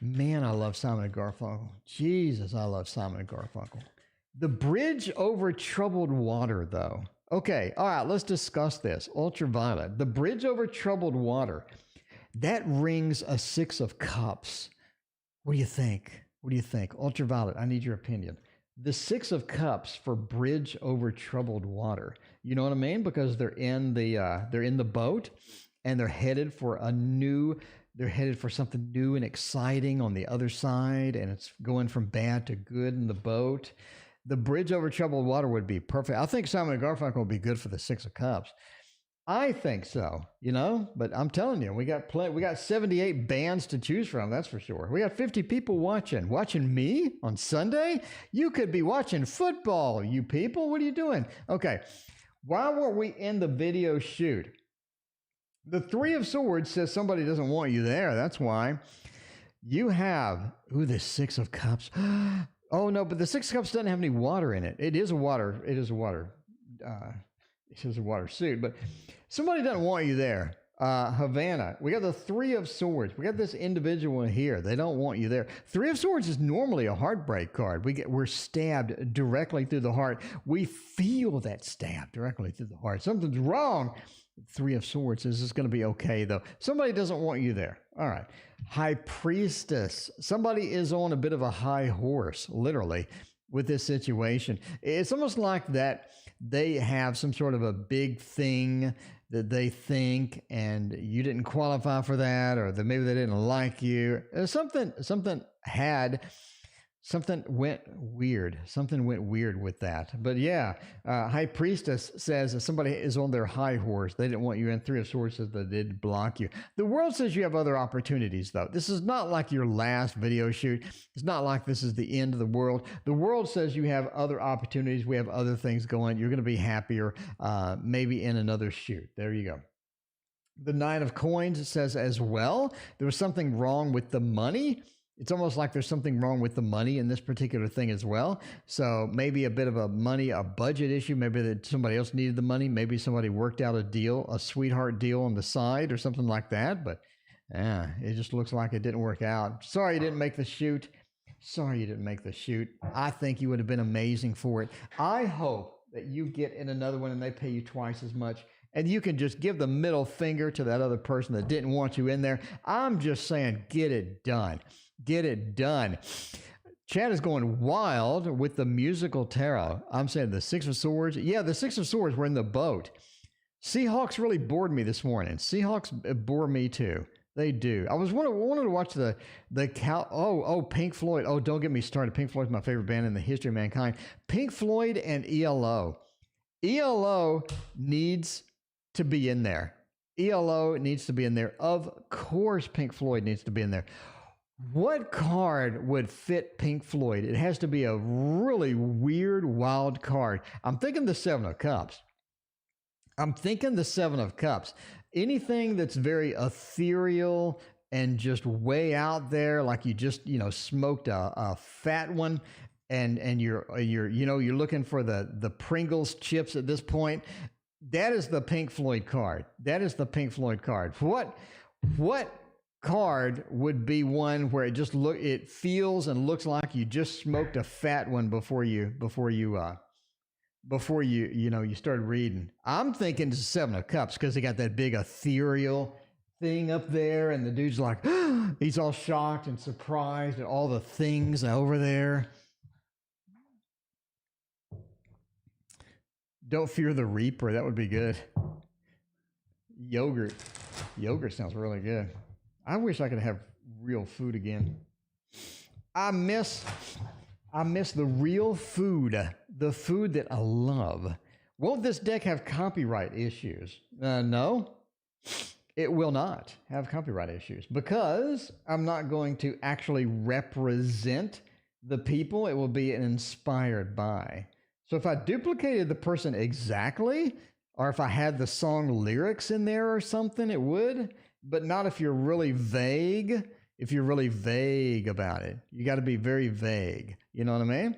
Man, I love Simon and Garfunkel. Jesus, I love Simon and Garfunkel. The Bridge Over Troubled Water, though. Okay, all right, let's discuss this. Ultraviolet, the bridge over troubled water. That rings a 6 of cups. What do you think? What do you think? Ultraviolet, I need your opinion. The 6 of cups for bridge over troubled water. You know what I mean? Because they're in the boat and they're headed for something new and exciting on the other side, and it's going from bad to good in the boat. The bridge over troubled water would be perfect. I think Simon & Garfunkel would be good for the 6 of cups. I think so, but I'm telling you, we got 78 bands to choose from, that's for sure. We got 50 people watching me on Sunday. You could be watching football, you people. What are you doing? Okay, why weren't we in the video shoot? The 3 of Swords says somebody doesn't want you there. That's why. You have, the 6 of Cups. Oh no, but the 6 of Cups doesn't have any water in it. It is a water suit, but somebody doesn't want you there. Havana, we got the 3 of Swords. We got this individual here. They don't want you there. 3 of Swords is normally a heartbreak card. We're stabbed directly through the heart. We feel that stab directly through the heart. Something's wrong. 3 of Swords is this going to be okay, though? Somebody doesn't want you there. All right. High Priestess. Somebody is on a bit of a high horse, literally, with this situation. It's almost like that they have some sort of a big thing that they think, and you didn't qualify for that, or that maybe they didn't like you. Something went weird. Something went weird with that. But yeah, High Priestess says that somebody is on their high horse. They didn't want you in. 3 of Swords says they did block you. The world says you have other opportunities, though. This is not like your last video shoot. It's not like this is the end of the world. The world says you have other opportunities. We have other things going. You're going to be happier maybe in another shoot. There you go. The 9 of Coins says as well, there was something wrong with the money. It's almost like there's something wrong with the money in this particular thing as well. So maybe a bit of a budget issue. Maybe that somebody else needed the money. Maybe somebody worked out a deal, a sweetheart deal on the side or something like that. But it just looks like it didn't work out. Sorry you didn't make the shoot. I think you would have been amazing for it. I hope that you get in another one and they pay you twice as much. And you can just give the middle finger to that other person that didn't want you in there. I'm just saying, get it done. Get it done. Chad is going wild with the musical tarot. I'm saying the 6 of Swords. Yeah, the 6 of Swords were in the boat. Seahawks really bored me this morning. Seahawks bore me too. They do. I wanted to watch the Pink Floyd. Oh, don't get me started. Pink Floyd's my favorite band in the history of mankind. Pink Floyd and ELO. ELO needs to be in there. ELO needs to be in there. Of course, Pink Floyd needs to be in there. What card would fit Pink Floyd? It has to be a really weird, wild card. I'm thinking the 7 of Cups. Anything that's very ethereal and just way out there, like you just, smoked a fat one, and you're looking for the Pringles chips at this point. That is the Pink Floyd card. What card would be one where it feels and looks like you just smoked a fat one before you started reading? I'm thinking it's the 7 of Cups because they got that big ethereal thing up there, and the dude's like, he's all shocked and surprised at all the things over there. Don't fear the Reaper. That would be good. Yogurt sounds really good. I wish I could have real food again. I miss the real food, the food that I love. Won't this deck have copyright issues? No, it will not have copyright issues because I'm not going to actually represent the people. It will be inspired by. So if I duplicated the person exactly, or if I had the song lyrics in there or something, it would. But not if you're really vague. If you're really vague about it, you got to be very vague. You know what I mean?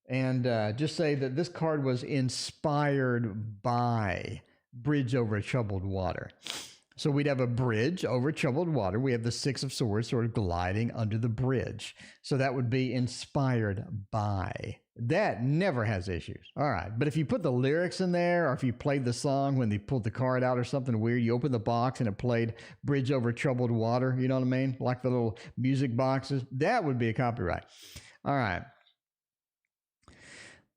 And just say that this card was inspired by Bridge Over Troubled Water. So we'd have a bridge over troubled water. We have the Six of Swords sort of gliding under the bridge. So that would be inspired by. That never has issues. All right. But if you put the lyrics in there, or if you played the song when they pulled the card out or something weird, you open the box and it played Bridge Over Troubled Water, you know what I mean? Like the little music boxes, that would be a copyright. All right.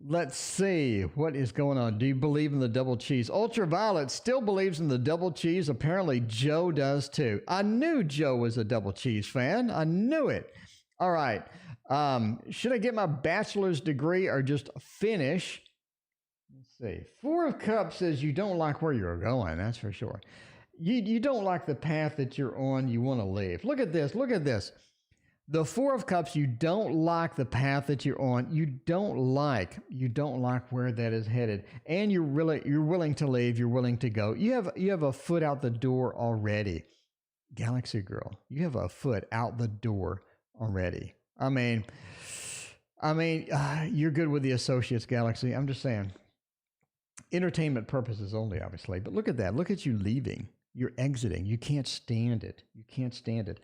Let's see what is going on. Do you believe in the double cheese? Ultraviolet still believes in the double cheese. Apparently Joe does too. I knew Joe was a double cheese fan. I knew it. All right. Should I get my bachelor's degree or just finish? Let's see. Four of Cups says you don't like where you're going. That's for sure. You don't like the path that you're on. You want to leave. Look at this. Look at this. The Four of Cups, you don't like the path that you're on. You don't like where that is headed. And you're willing to leave. You're willing to go. You have a foot out the door already. Galaxy girl, you have a foot out the door already. I mean, you're good with the associates, Galaxy. I'm just saying. Entertainment purposes only, obviously. But look at that. Look at you leaving. You're exiting. You can't stand it. You can't stand it.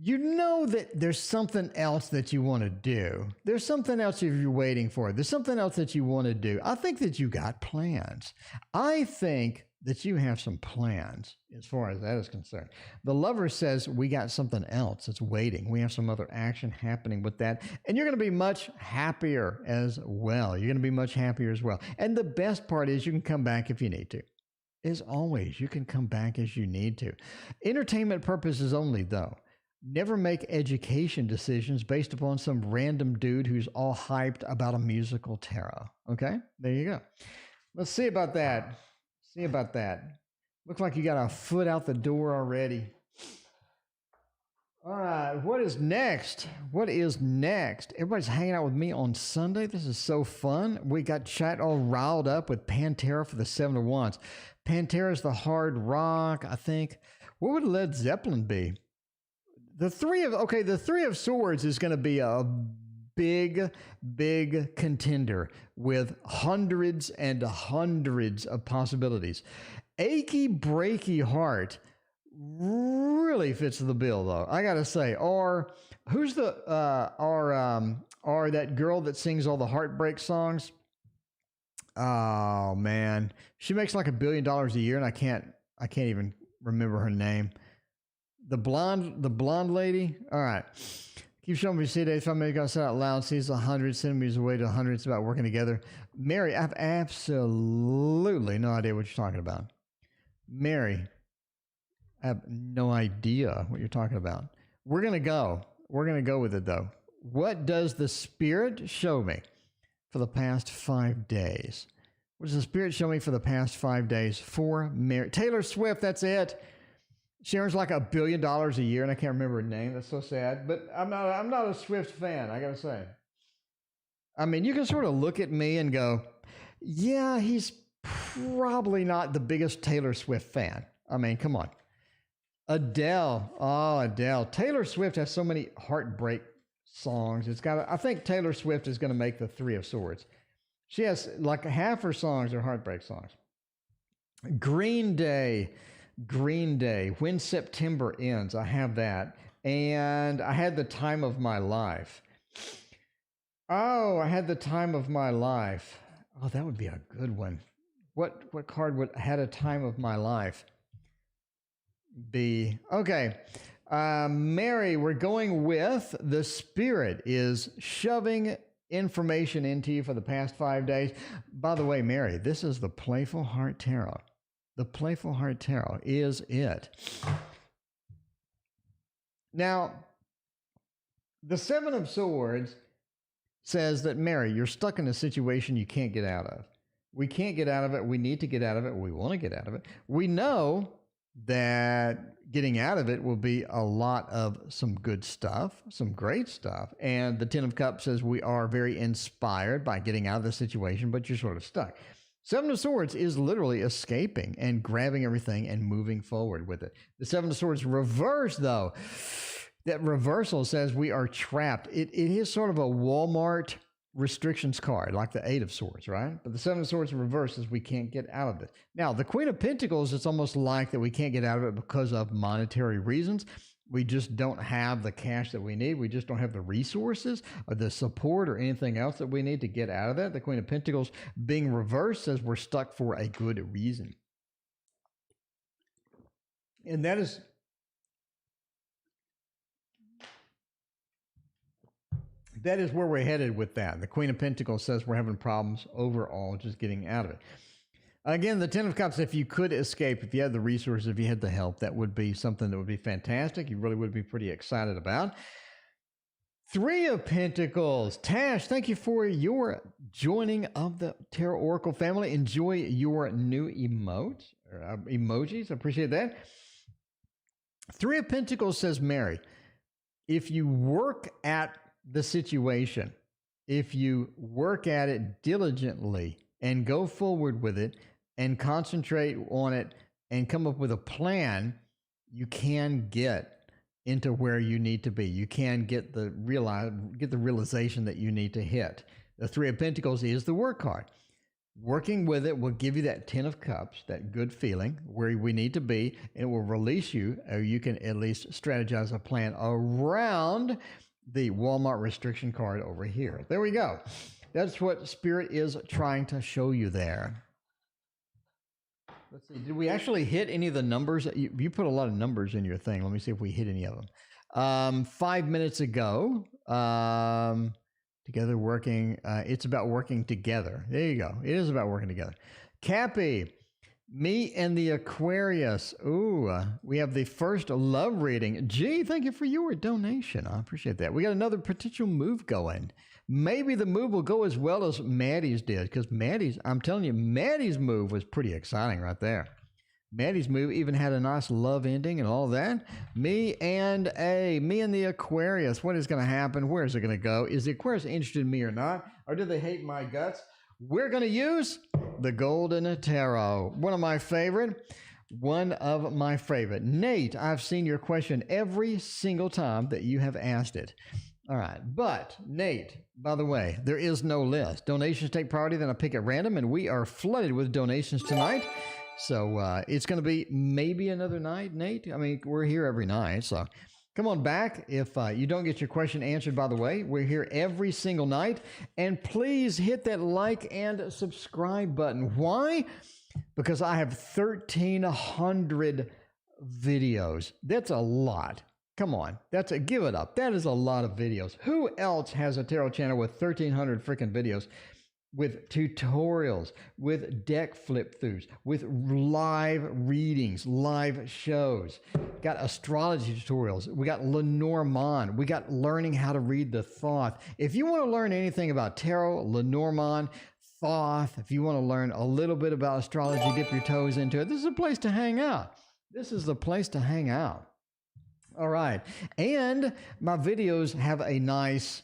You know that there's something else that you want to do. There's something else you're waiting for. There's something else that you want to do. I think that you got plans. I think that you have some plans as far as that is concerned. The Lover says we got something else that's waiting. We have some other action happening with that. And you're going to be much happier as well. You're going to be much happier as well. And the best part is you can come back if you need to. As always, you can come back as you need to. Entertainment purposes only, though. Never make education decisions based upon some random dude who's all hyped about a musical tarot. Okay? There you go. Let's see about that. See about that. Looks like you got a foot out the door already. All right. What is next? What is next? Everybody's hanging out with me on Sunday. This is so fun. We got chat all riled up with Pantera for the Seven of Wands. Pantera's the hard rock, I think. What would Led Zeppelin be? The Three of Swords is going to be a big contender with hundreds and hundreds of possibilities. Achy Breaky Heart really fits the bill, though. I got to say. Or who's that girl that sings all the heartbreak songs? Oh man, she makes like $1 billion a year, and I can't even remember her name. The blonde lady. All right. Keep showing me see days. If I'm going to say out loud, sees 100 centimeters away to 100. It's about working together. Mary, I have absolutely no idea what you're talking about. Mary, I have no idea what you're talking about. We're going to go. We're going to go with it, though. What does the Spirit show me for the past 5 days? What does the Spirit show me for the past 5 days for Mary? Taylor Swift, that's it. She earns like $1 billion a year, and I can't remember her name. That's so sad. But I'm not a Swift fan, I gotta say. I mean, you can sort of look at me and go, yeah, he's probably not the biggest Taylor Swift fan. I mean, come on. Adele. Oh, Adele. Taylor Swift has so many heartbreak songs. I think Taylor Swift is going to make the Three of Swords. She has like half her songs are heartbreak songs. Green Day. When September Ends. I have that. And I had The Time of My Life. Oh, I had The Time of My Life. Oh, that would be a good one. What card would had a time of my life be? Okay. Mary, we're going with the Spirit is shoving information into you for the past 5 days. By the way, Mary, this is the Playful Heart Tarot. The Playful Heart Tarot is it. Now, the Seven of Swords says that, Mary, you're stuck in a situation you can't get out of. We can't get out of it. We need to get out of it. We want to get out of it. We know that getting out of it will be a lot of some good stuff, some great stuff. And the Ten of Cups says we are very inspired by getting out of the situation, but you're sort of stuck. Seven of Swords is literally escaping and grabbing everything and moving forward with it. The Seven of Swords reverse, though, that reversal says we are trapped. It is sort of a Walmart restrictions card, like the Eight of Swords, right? But the Seven of Swords in reverse is we can't get out of it. Now, the Queen of Pentacles, it's almost like that we can't get out of it because of monetary reasons. We just don't have the cash that we need. We just don't have the resources or the support or anything else that we need to get out of that. The Queen of Pentacles being reversed says we're stuck for a good reason. And that is where we're headed with that. The Queen of Pentacles says we're having problems overall just getting out of it. Again, the Ten of Cups, if you could escape, if you had the resources, if you had the help, that would be something that would be fantastic. You really would be pretty excited about. Three of Pentacles. Tash, thank you for your joining of the Tarot Oracle family. Enjoy your new emojis. I appreciate that. Three of Pentacles says, Mary, if you work at the situation, if you work at it diligently and go forward with it and concentrate on it and come up with a plan, you can get into where you need to be. You can get the realization that you need to hit. The Three of Pentacles is the work card. Working with it will give you that Ten of Cups, that good feeling where we need to be, and it will release you, or you can at least strategize a plan around the Walmart restriction card over here. There we go. That's what Spirit is trying to show you there. Let's see. Did we actually hit any of the numbers? You put a lot of numbers in your thing. Let me see if we hit any of them. 5 minutes ago, together working. It's about working together. There you go. It is about working together. Cappy, me and the Aquarius. Ooh, we have the first love reading. Gee, thank you for your donation. I appreciate that. We got another potential move going. Maybe the move will go as well as Maddie's did, because Maddie's, I'm telling you, Maddie's move was pretty exciting right there. Maddie's move even had a nice love ending and all that. Me and the Aquarius. What is going to happen? Where is it going to go? Is the Aquarius interested in me or not? Or do they hate my guts? We're going to use the Golden Tarot. One of my favorite. Nate, I've seen your question every single time that you have asked it. All right. But, Nate, by the way, there is no list. Donations take priority, then I pick at random, and we are flooded with donations tonight. So it's going to be maybe another night, Nate. I mean, we're here every night, so come on back. If you don't get your question answered, by the way, we're here every single night. And please hit that like and subscribe button. Why? Because I have 1,300 videos. That's a lot. Come on. Give it up. That is a lot of videos. Who else has a tarot channel with 1,300 freaking videos? With tutorials, with deck flip-throughs, with live readings, live shows. Got astrology tutorials. We got Lenormand. We got learning how to read the Thoth. If you want to learn anything about tarot, Lenormand, Thoth, if you want to learn a little bit about astrology, dip your toes into it, this is a place to hang out. This is the place to hang out. All right. And my videos have a nice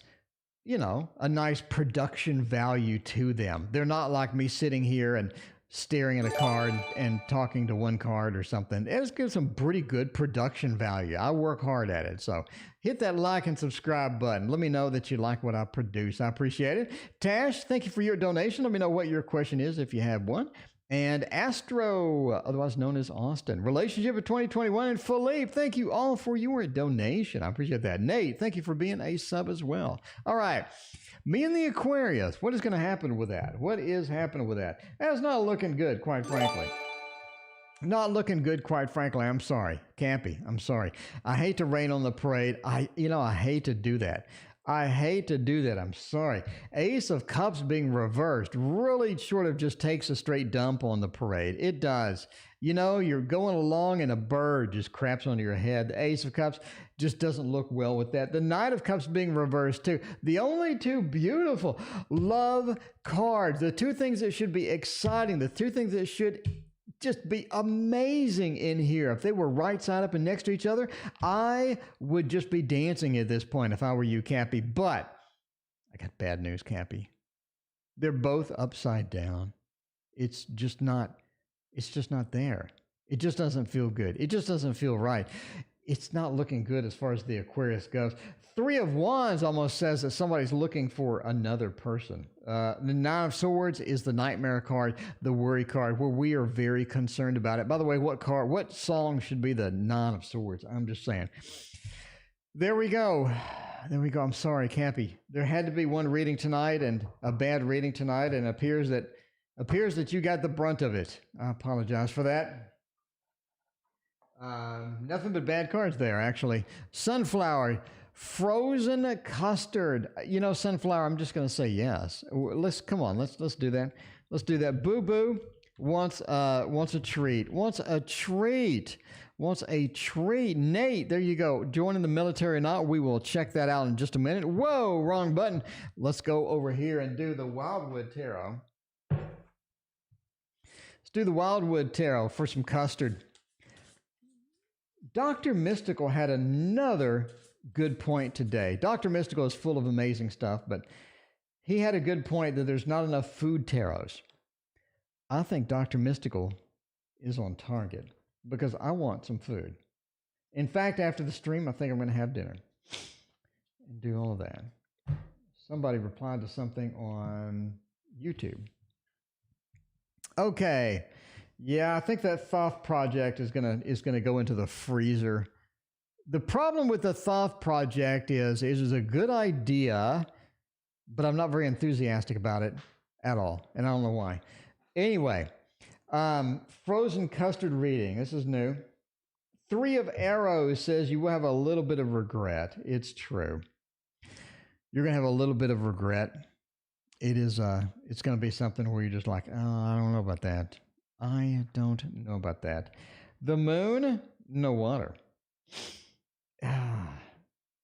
production value to them. They're not like me sitting here and staring at a card and talking to one card or something. It's got some pretty good production value. I work hard at it. So hit that like and subscribe button. Let me know that you like what I produce. I appreciate it. Tash, thank you for your donation. Let me know what your question is if you have one. And Astro, otherwise known as Austin, relationship of 2021, and Philippe, thank you all for your donation. I appreciate that. Nate, thank you for being a sub as well. All right. Me and the Aquarius. What is going to happen with that? What is happening with that? That's not looking good, quite frankly. Not looking good, quite frankly. I'm sorry. Campy, I'm sorry. I hate to rain on the parade. I hate to do that. I'm sorry. Ace of Cups being reversed really sort of just takes a straight dump on the parade. It does. You're going along and a bird just craps onto your head. The Ace of Cups just doesn't look well with that. The Knight of Cups being reversed too. The only two beautiful love cards. The two things that should be exciting. The two things that should just be amazing in here. If they were right side up and next to each other, I would just be dancing at this point if I were you, Cappy. But I got bad news, Cappy. They're both upside down. It's just not there. It just doesn't feel good. It just doesn't feel right. it's not looking good as far as the Aquarius goes. Three of Wands almost says that somebody's looking for another person. The Nine of Swords is the nightmare card, the worry card, where we are very concerned about it. By the way, what song should be the Nine of Swords? I'm just saying. There we go. There we go. I'm sorry, Cappy. There had to be one reading tonight and a bad reading tonight, and it appears that you got the brunt of it. I apologize for that. Nothing but bad cards there, actually. Sunflower, frozen custard. You know, Sunflower, I'm just going to say yes. Let's do that. Let's do that. Boo Boo wants a treat. Wants a treat. Nate, there you go. Joining the military or not, we will check that out in just a minute. Whoa, wrong button. Let's go over here and do the Wildwood Tarot. Let's do the Wildwood Tarot for some custard. Dr. Mystical had another good point today. Dr. Mystical is full of amazing stuff, but he had a good point that there's not enough food tarots. I think Dr. Mystical is on target because I want some food. In fact, after the stream, I think I'm going to have dinner and do all of that. Somebody replied to something on YouTube. Okay. Yeah, I think that Thoth project is gonna go into the freezer. The problem with the Thoth project is it is a good idea, but I'm not very enthusiastic about it at all, and I don't know why. Anyway, frozen custard reading. This is new. Three of Arrows says you will have a little bit of regret. It's true. You're gonna have a little bit of regret. It's gonna be something where you're just like, oh, I don't know about that. I don't know about that. The Moon, no water.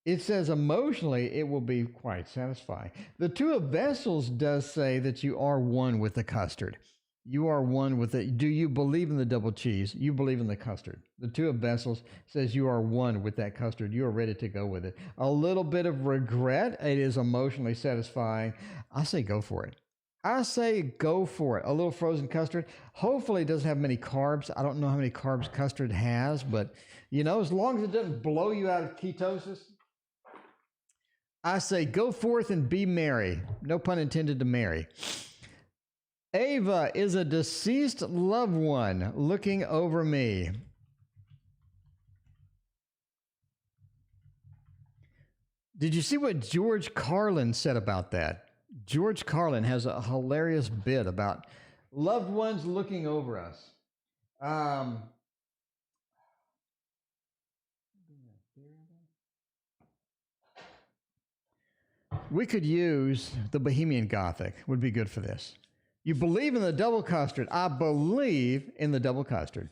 It says emotionally it will be quite satisfying. The Two of Vessels does say that you are one with the custard. You are one with it. Do you believe in the double cheese? You believe in the custard. The Two of Vessels says you are one with that custard. You are ready to go with it. A little bit of regret. It is emotionally satisfying. I say go for it. I say go for it. A little frozen custard. Hopefully it doesn't have many carbs. I don't know how many carbs custard has, but you know, as long as it doesn't blow you out of ketosis, I say go forth and be merry. No pun intended to marry. Ava is a deceased loved one looking over me. Did you see what George Carlin said about that? George Carlin has a hilarious bit about loved ones looking over us. We could use the Bohemian Gothic. Would be good for this. You believe in the double custard. I believe in the double custard.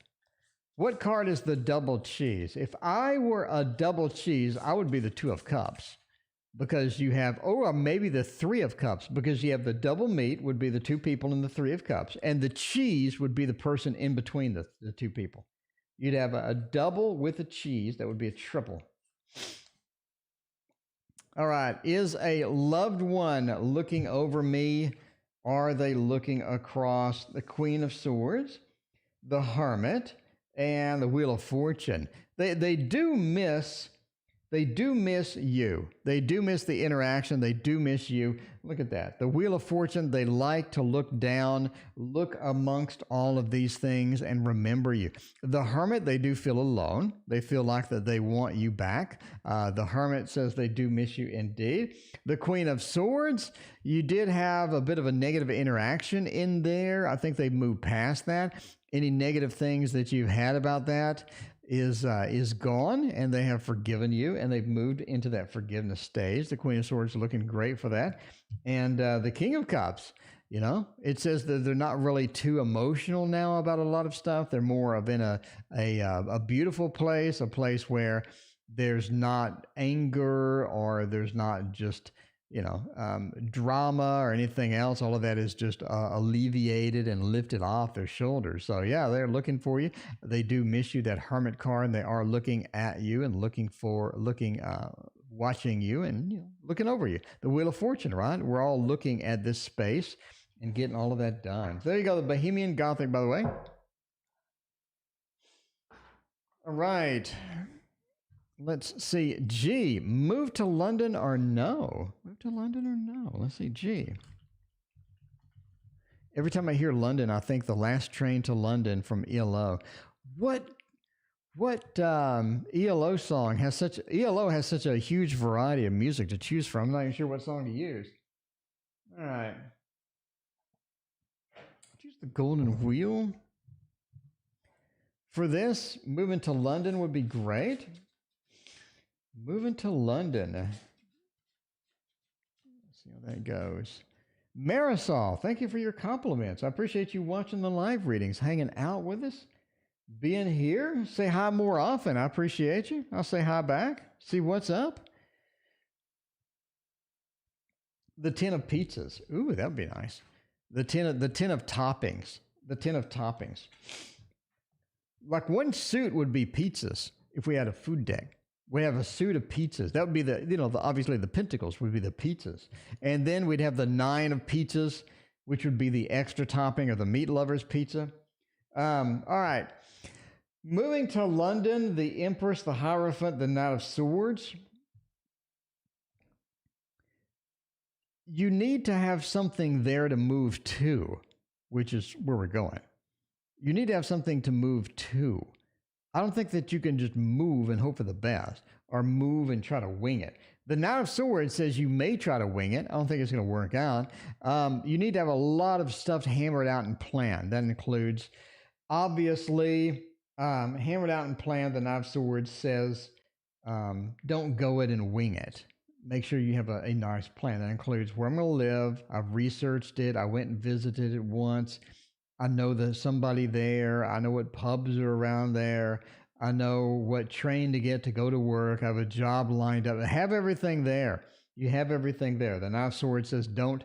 What card is the double cheese? If I were a double cheese, I would be the Two of Cups. Because you have, or maybe the Three of Cups, because you have the double meat would be the two people in the Three of Cups, and the cheese would be the person in between the two people. You'd have a double with a cheese. That would be a triple. All right. Is a loved one looking over me? Are they looking across the Queen of Swords, the Hermit, and the Wheel of Fortune? They do miss you. They do miss the interaction. They do miss you. Look at that. The Wheel of Fortune, they like to look down, look amongst all of these things and remember you. The Hermit, they do feel alone. They feel like that they want you back. The Hermit says they do miss you indeed. The Queen of Swords, you did have a bit of a negative interaction in there. I think they moved past that. Any negative things that you've had about that is gone, and they have forgiven you, and they've moved into that forgiveness stage. The Queen of Swords is looking great for that. And the King of Cups, you know, it says that they're not really too emotional now about a lot of stuff. They're more of in a beautiful place, a place where there's not anger or there's not just, you know, drama or anything else. All of that is just alleviated and lifted off their shoulders. So yeah, they're looking for you. They do miss you. That Hermit card, and they are looking at you and watching you and, you know, looking over you. The Wheel of Fortune, right? We're all looking at this space and getting all of that done. So there you go. The Bohemian Gothic, by the way. All right. Let's see. G, move to London or no? Move to London or no? Let's see. G. Every time I hear London, I think The Last Train to London from ELO. What ELO song has such a huge variety of music to choose from? I'm not even sure what song to use. All right. Choose the Golden Wheel. For this, moving to London would be great. Moving to London. Let's see how that goes. Marisol, thank you for your compliments. I appreciate you watching the live readings, hanging out with us, being here. Say hi more often. I appreciate you. I'll say hi back. See what's up. The 10 of pizzas. Ooh, that'd be nice. The 10 of toppings. The 10 of toppings. Like one suit would be pizzas if we had a food deck. We have a suit of pizzas. That would be obviously the pentacles would be the pizzas. And then we'd have the 9 of pizzas, which would be the extra topping of the meat lovers pizza. All right. Moving to London, the Empress, the Hierophant, the Knight of Swords. You need to have something there to move to, which is where we're going. You need to have something to move to. I don't think that you can just move and hope for the best or move and try to wing it. The Knight of Swords says you may try to wing it. I don't think it's going to work out. You need to have a lot of stuff hammered out and planned. That includes, obviously, hammered out and planned. The Knight of Swords says don't go it and wing it. Make sure you have a nice plan. That includes where I'm going to live. I've researched it. I went and visited it once. I know there's somebody there. I know what pubs are around there. I know what train to get to go to work. I have a job lined up. I have everything there. You have everything there. The Knight of Swords says don't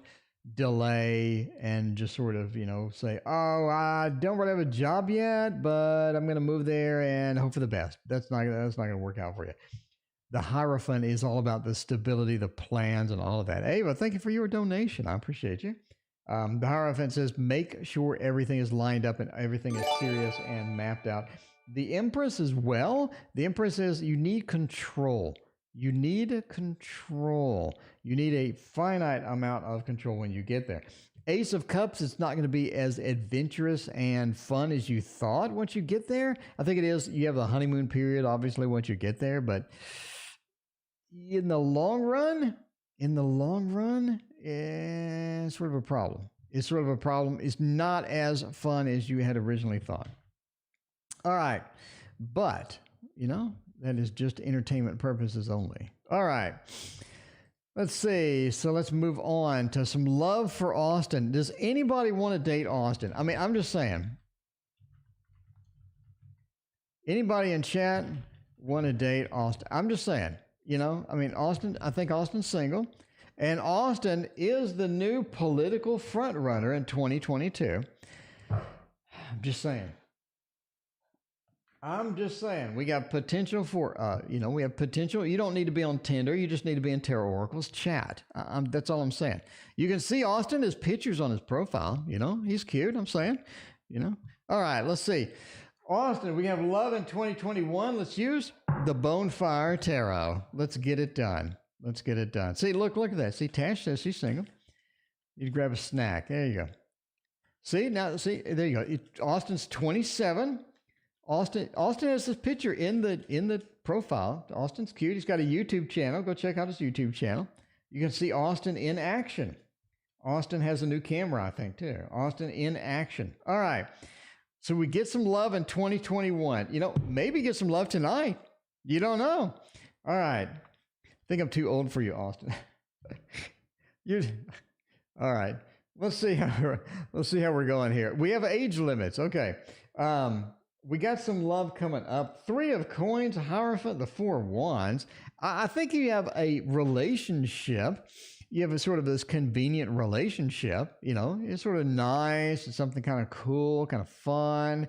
delay and just sort of, say, oh, I don't really have a job yet, but I'm going to move there and hope for the best. That's not going to work out for you. The Hierophant is all about the stability, the plans, and all of that. Ava, thank you for your donation. I appreciate you. The Hierophant says, make sure everything is lined up and everything is serious and mapped out. The Empress as well. The Empress says you need control. You need control. You need a finite amount of control when you get there. Ace of Cups, it's not going to be as adventurous and fun as you thought once you get there. I think it is. You have a honeymoon period, obviously, once you get there. But in the long run, it's sort of a problem. It's not as fun as you had originally thought. All right. But, that is just entertainment purposes only. All right. Let's see. So let's move on to some love for Austin. Does anybody want to date Austin? I mean, I'm just saying. Anybody in chat want to date Austin? I'm just saying. Austin, I think Austin's single. And Austin is the new political front runner in 2022. I'm just saying. We got potential for, we have potential. You don't need to be on Tinder. You just need to be in Tarot Oracle's chat. That's all I'm saying. You can see Austin, his pictures on his profile. He's cute. I'm saying, All right, let's see. Austin, we have love in 2021. Let's use the Bonefire Tarot. Let's get it done. See, look at that. See, Tash says she's single. You grab a snack. There you go. See, there you go. Austin's 27. Austin has this picture in the profile. Austin's cute. He's got a YouTube channel. Go check out his YouTube channel. You can see Austin in action. Austin has a new camera, I think, too. Austin in action. All right. So we get some love in 2021. Maybe get some love tonight. You don't know. All right. I think I'm too old for you, Austin. All right. Let's see how we're going here. We have age limits. Okay. We got some love coming up. 3 of Coins, Hierophant, the 4 of Wands. I think you have a relationship. You have a sort of this convenient relationship. It's sort of nice. It's something kind of cool, kind of fun.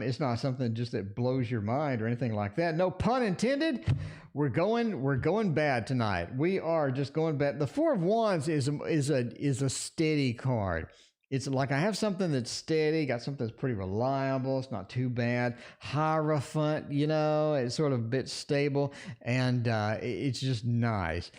It's not something just that blows your mind or anything like that. No pun intended. We're going bad tonight. We are just going bad. The 4 of Wands is a steady card. It's like I have something that's steady, got something that's pretty reliable. It's not too bad. Hierophant, it's sort of a bit stable, and it's just nice.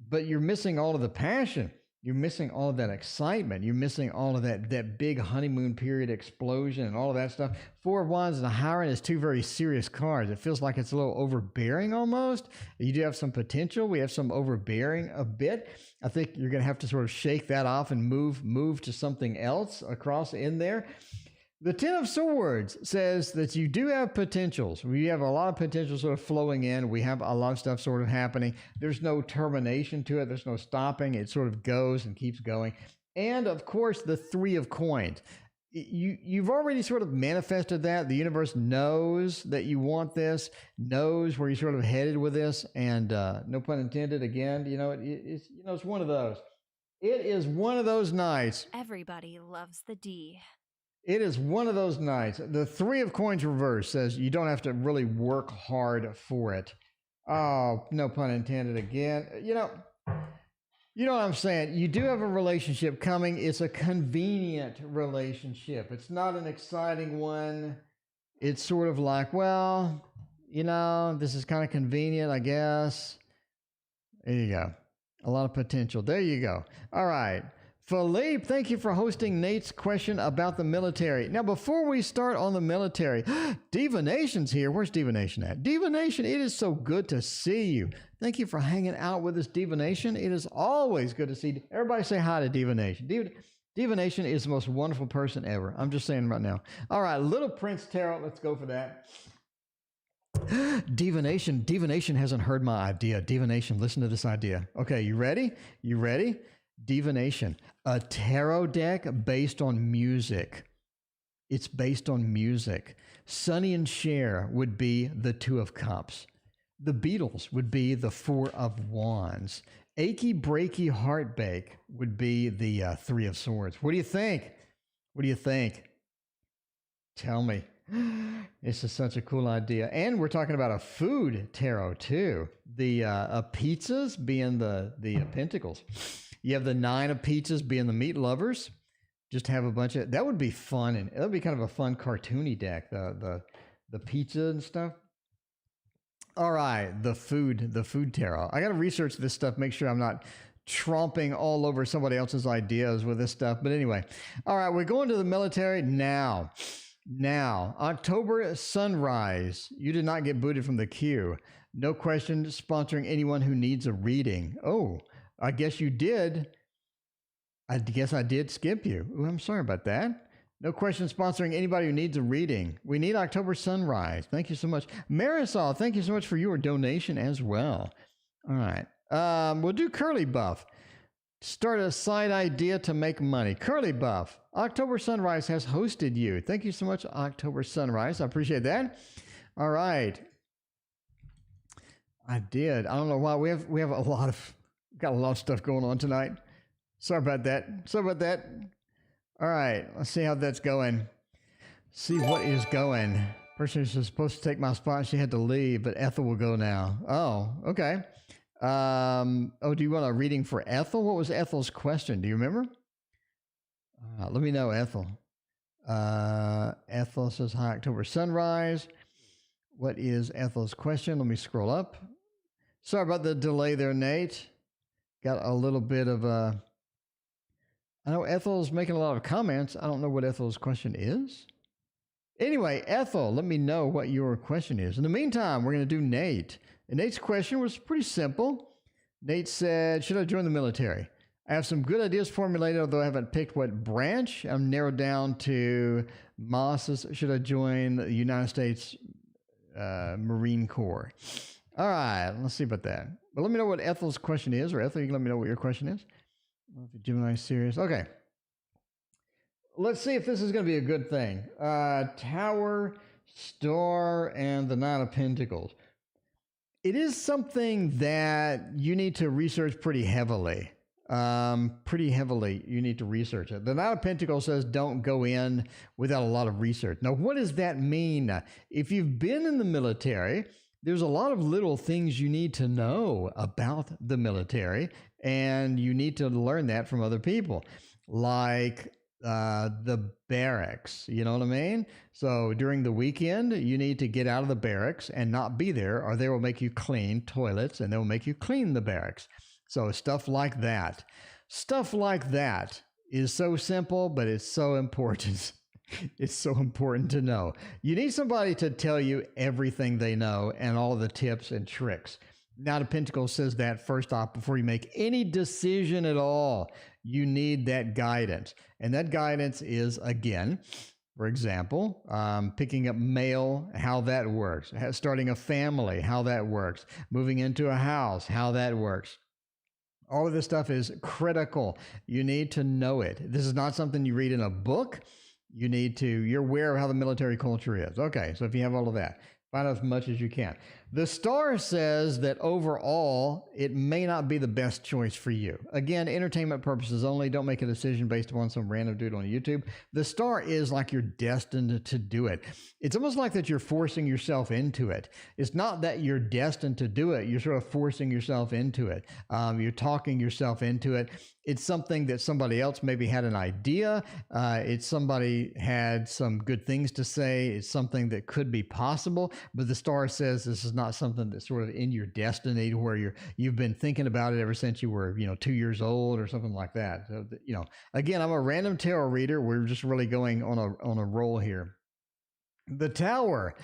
But you're missing all of the passion. You're missing all of that excitement. You're missing all of that big honeymoon period explosion and all of that stuff. Four of Wands and a Hierophant is two very serious cards. It feels like it's a little overbearing almost. You do have some potential. We have some overbearing a bit. I think you're going to have to sort of shake that off and move to something else across in there. The Ten of Swords says that you do have potentials. We have a lot of potential sort of flowing in. We have a lot of stuff sort of happening. There's no termination to it. There's no stopping. It sort of goes and keeps going. And of course, the Three of Coins. You've already sort of manifested that. The universe knows that you want this, knows where you're sort of headed with this. And no pun intended again, it's one of those. It is one of those nights. Everybody loves the D. It is one of those nights. The Three of Coins reverse says you don't have to really work hard for it. Oh, no pun intended again. You know what I'm saying? You do have a relationship coming. It's a convenient relationship. It's not an exciting one. It's sort of like, well, this is kind of convenient, I guess. There you go. A lot of potential. There you go. All right. Philippe, thank you for hosting Nate's question about the military. Now, before we start on the military, Divination's here. Where's Divination at? Divination, it is so good to see you. Thank you for hanging out with us, Divination. It is always good to see you. Everybody say hi to Divination. Divination is the most wonderful person ever. I'm just saying right now. All right, Little Prince Tarot, let's go for that. Divination hasn't heard my idea. Divination, listen to this idea. Okay, you ready? Divination, a tarot deck based on music. It's based on music. Sonny and Cher would be the Two of Cups. The Beatles would be the Four of Wands. Achy Breaky Heartbreak would be the Three of Swords. What do you think? Tell me. This is such a cool idea. And we're talking about a food tarot too. The pizzas being the Pentacles. You have the Nine of Pizzas being the meat lovers. Just have a bunch of, that would be fun. And it would be kind of a fun cartoony deck, the pizza and stuff. All right, the food tarot. I got to research this stuff, make sure I'm not tromping all over somebody else's ideas with this stuff. But anyway, all right, we're going to the military now. October sunrise. You did not get booted from the queue. No question sponsoring anyone who needs a reading. Oh, I guess you did. I guess I did skip you. Ooh, I'm sorry about that. No question sponsoring anybody who needs a reading. We need October sunrise. Thank you so much. Marisol, thank you so much for your donation as well. All right. We'll do Curly Buff. Start a side idea to make money. Curly Buff. October Sunrise has hosted you. Thank you so much, October Sunrise. I appreciate that. All right. I did. I don't know why. We have got a lot of stuff going on tonight. Sorry about that. All right. Let's see how that's going. See what is going. Person who's supposed to take my spot, she had to leave, but Ethel will go now. Oh, okay. Do you want a reading for Ethel? What was Ethel's question? Do you remember? Let me know, Ethel. Ethel says, hi, October Sunrise. What is Ethel's question? Let me scroll up. Sorry about the delay there, Nate. Got a little bit of I know Ethel's making a lot of comments. I don't know what Ethel's question is. Anyway, Ethel, let me know what your question is. In the meantime, we're going to do Nate. And Nate's question was pretty simple. Nate said, should I join the military? I have some good ideas formulated, although I haven't picked what branch. I'm narrowed down to Moss's. Should I join the United States Marine Corps? All right, let's see about that. But let me know what Ethel's question is, or Ethel, you can let me know what your question is. If Gemini's serious. Okay. Let's see if this is going to be a good thing. Tower, Star, and the Nine of Pentacles. It is something that you need to research pretty heavily. You need to research it. The Nine of Pentacles says don't go in without a lot of research. Now, what does that mean? If you've been in the military, there's a lot of little things you need to know about the military, and you need to learn that from other people. Like, the barracks. You know what I mean? So during the weekend, you need to get out of the barracks and not be there, or they will make you clean toilets and they will make you clean the barracks. So stuff like that. Stuff like that is so simple, but it's so important. It's so important to know. You need somebody to tell you everything they know and all the tips and tricks. Knight of Pentacles says that first off, before you make any decision at all, you need that guidance. And that guidance is, again, for example, picking up mail, how that works, starting a family, how that works, moving into a house, how that works. All of this stuff is critical. You need to know it. This is not something you read in a book. You're aware of how the military culture is. Okay, so if you have all of that, find out as much as you can. The star says that overall, it may not be the best choice for you. Again, entertainment purposes only. Don't make a decision based upon some random dude on YouTube. The star is like you're destined to do it. It's almost like that you're forcing yourself into it. It's not that you're destined to do it. You're sort of forcing yourself into it. You're talking yourself into it. It's something that somebody else maybe had an idea. It's somebody had some good things to say. It's something that could be possible, but the star says this is not something that's sort of in your destiny to where you've been thinking about it ever since you were 2 years old or something like that. So, again, I'm a random tarot reader. We're just really going on a roll here. The Tower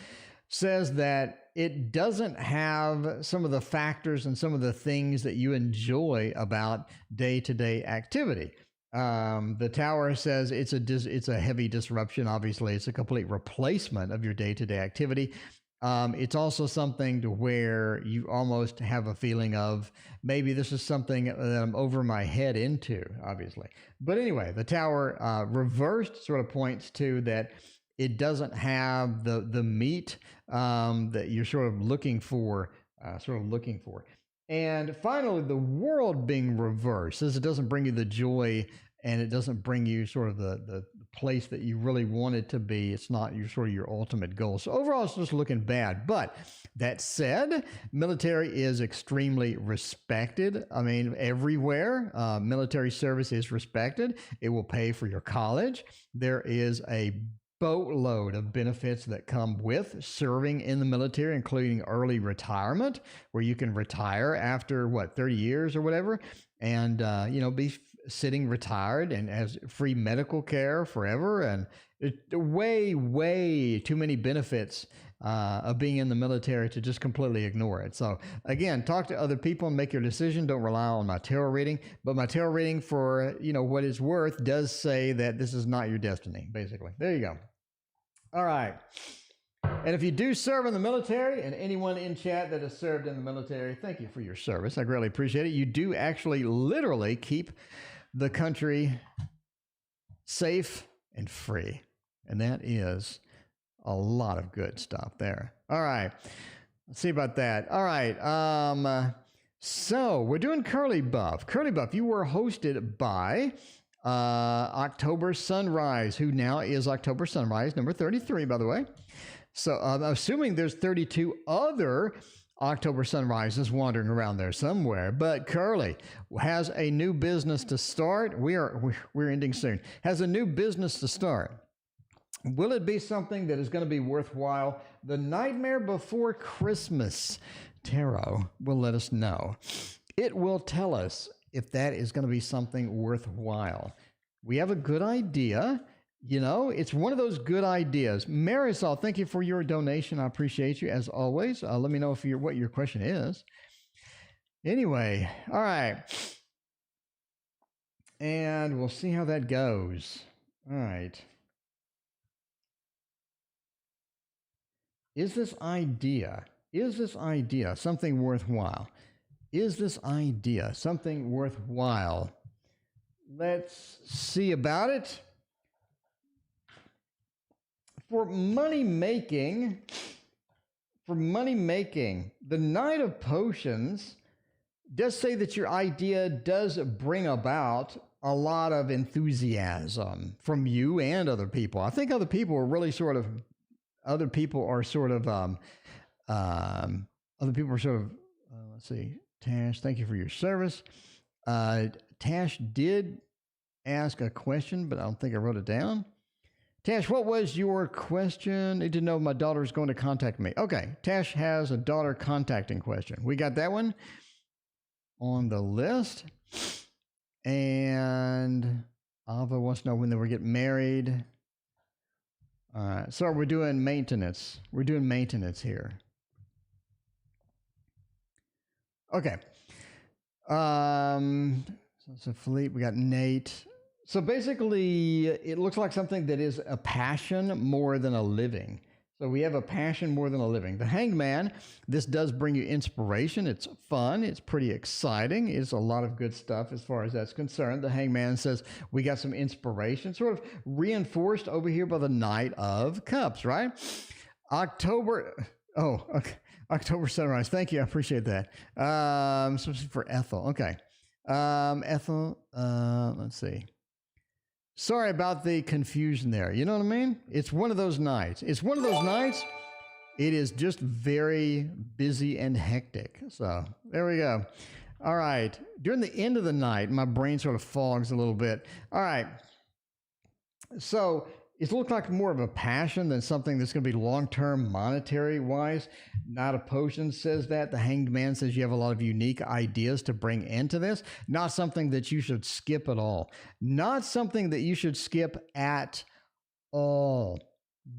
says that it doesn't have some of the factors and some of the things that you enjoy about day-to-day activity. The Tower says it's a heavy disruption. Obviously, it's a complete replacement of your day-to-day activity. It's also something to where you almost have a feeling of maybe this is something that I'm over my head into, obviously. But anyway, the Tower reversed sort of points to that it doesn't have the meat that you're sort of looking for. And finally, the World being reversed says it doesn't bring you the joy and it doesn't bring you sort of the place that you really want it to be. It's not your ultimate goal. So overall, it's just looking bad. But that said, military is extremely respected. I mean, everywhere, military service is respected. It will pay for your college. There is a boatload of benefits that come with serving in the military, including early retirement, where you can retire after 30 years or whatever, and be sitting retired and has free medical care forever. And way too many benefits of being in the military to just completely ignore it. So again, talk to other people and make your decision. Don't rely on my tarot reading, but my tarot reading, for what it's worth, does say that this is not your destiny, basically. There you go. All right. And if you do serve in the military, and anyone in chat that has served in the military, thank you for your service. I greatly appreciate it. You do actually literally keep the country safe and free. And that is a lot of good stuff there. All right. Let's see about that. All right. So we're doing Curly Buff. Curly Buff, you were hosted by October Sunrise, who now is October Sunrise, number 33, by the way. So I'm assuming there's 32 other October Sunrises wandering around there somewhere. But Curly has a new business to start. We're ending soon. Has a new business to start. Will it be something that is going to be worthwhile? The Nightmare Before Christmas Tarot will let us know. It will tell us if that is going to be something worthwhile. We have a good idea. It's one of those good ideas. Marisol, thank you for your donation. I appreciate you as always. Let me know what your question is. Anyway, all right. And we'll see how that goes. All right. Is this idea something worthwhile? Is this idea something worthwhile? Let's see about it. For money making, the Knight of Potions does say that your idea does bring about a lot of enthusiasm from you and other people. I think other people are sort of, let's see. Tash, thank you for your service. Tash did ask a question, but I don't think I wrote it down. Tash, what was your question? Need to know if my daughter is going to contact me. Okay, Tash has a daughter contacting question. We got that one on the list. And Ava wants to know when they will get married. All right, so we're doing maintenance. We're doing maintenance here. Okay. So Philippe, we got Nate. So basically, it looks like something that is a passion more than a living. So we have a passion more than a living. The Hangman, this does bring you inspiration. It's fun. It's pretty exciting. It's a lot of good stuff as far as that's concerned. The Hangman says we got some inspiration, sort of reinforced over here by the Knight of Cups, right? October sunrise. Thank you. I appreciate that. So for Ethel. Okay. Ethel, let's see. Sorry about the confusion there. You know what I mean? It's one of those nights. It's one of those nights. It is just very busy and hectic. So there we go. All right. During the end of the night, my brain sort of fogs a little bit. All right. So it looks like more of a passion than something that's going to be long-term monetary-wise. Not a Potion says that. The Hanged Man says you have a lot of unique ideas to bring into this. Not something that you should skip at all. Not something that you should skip at all,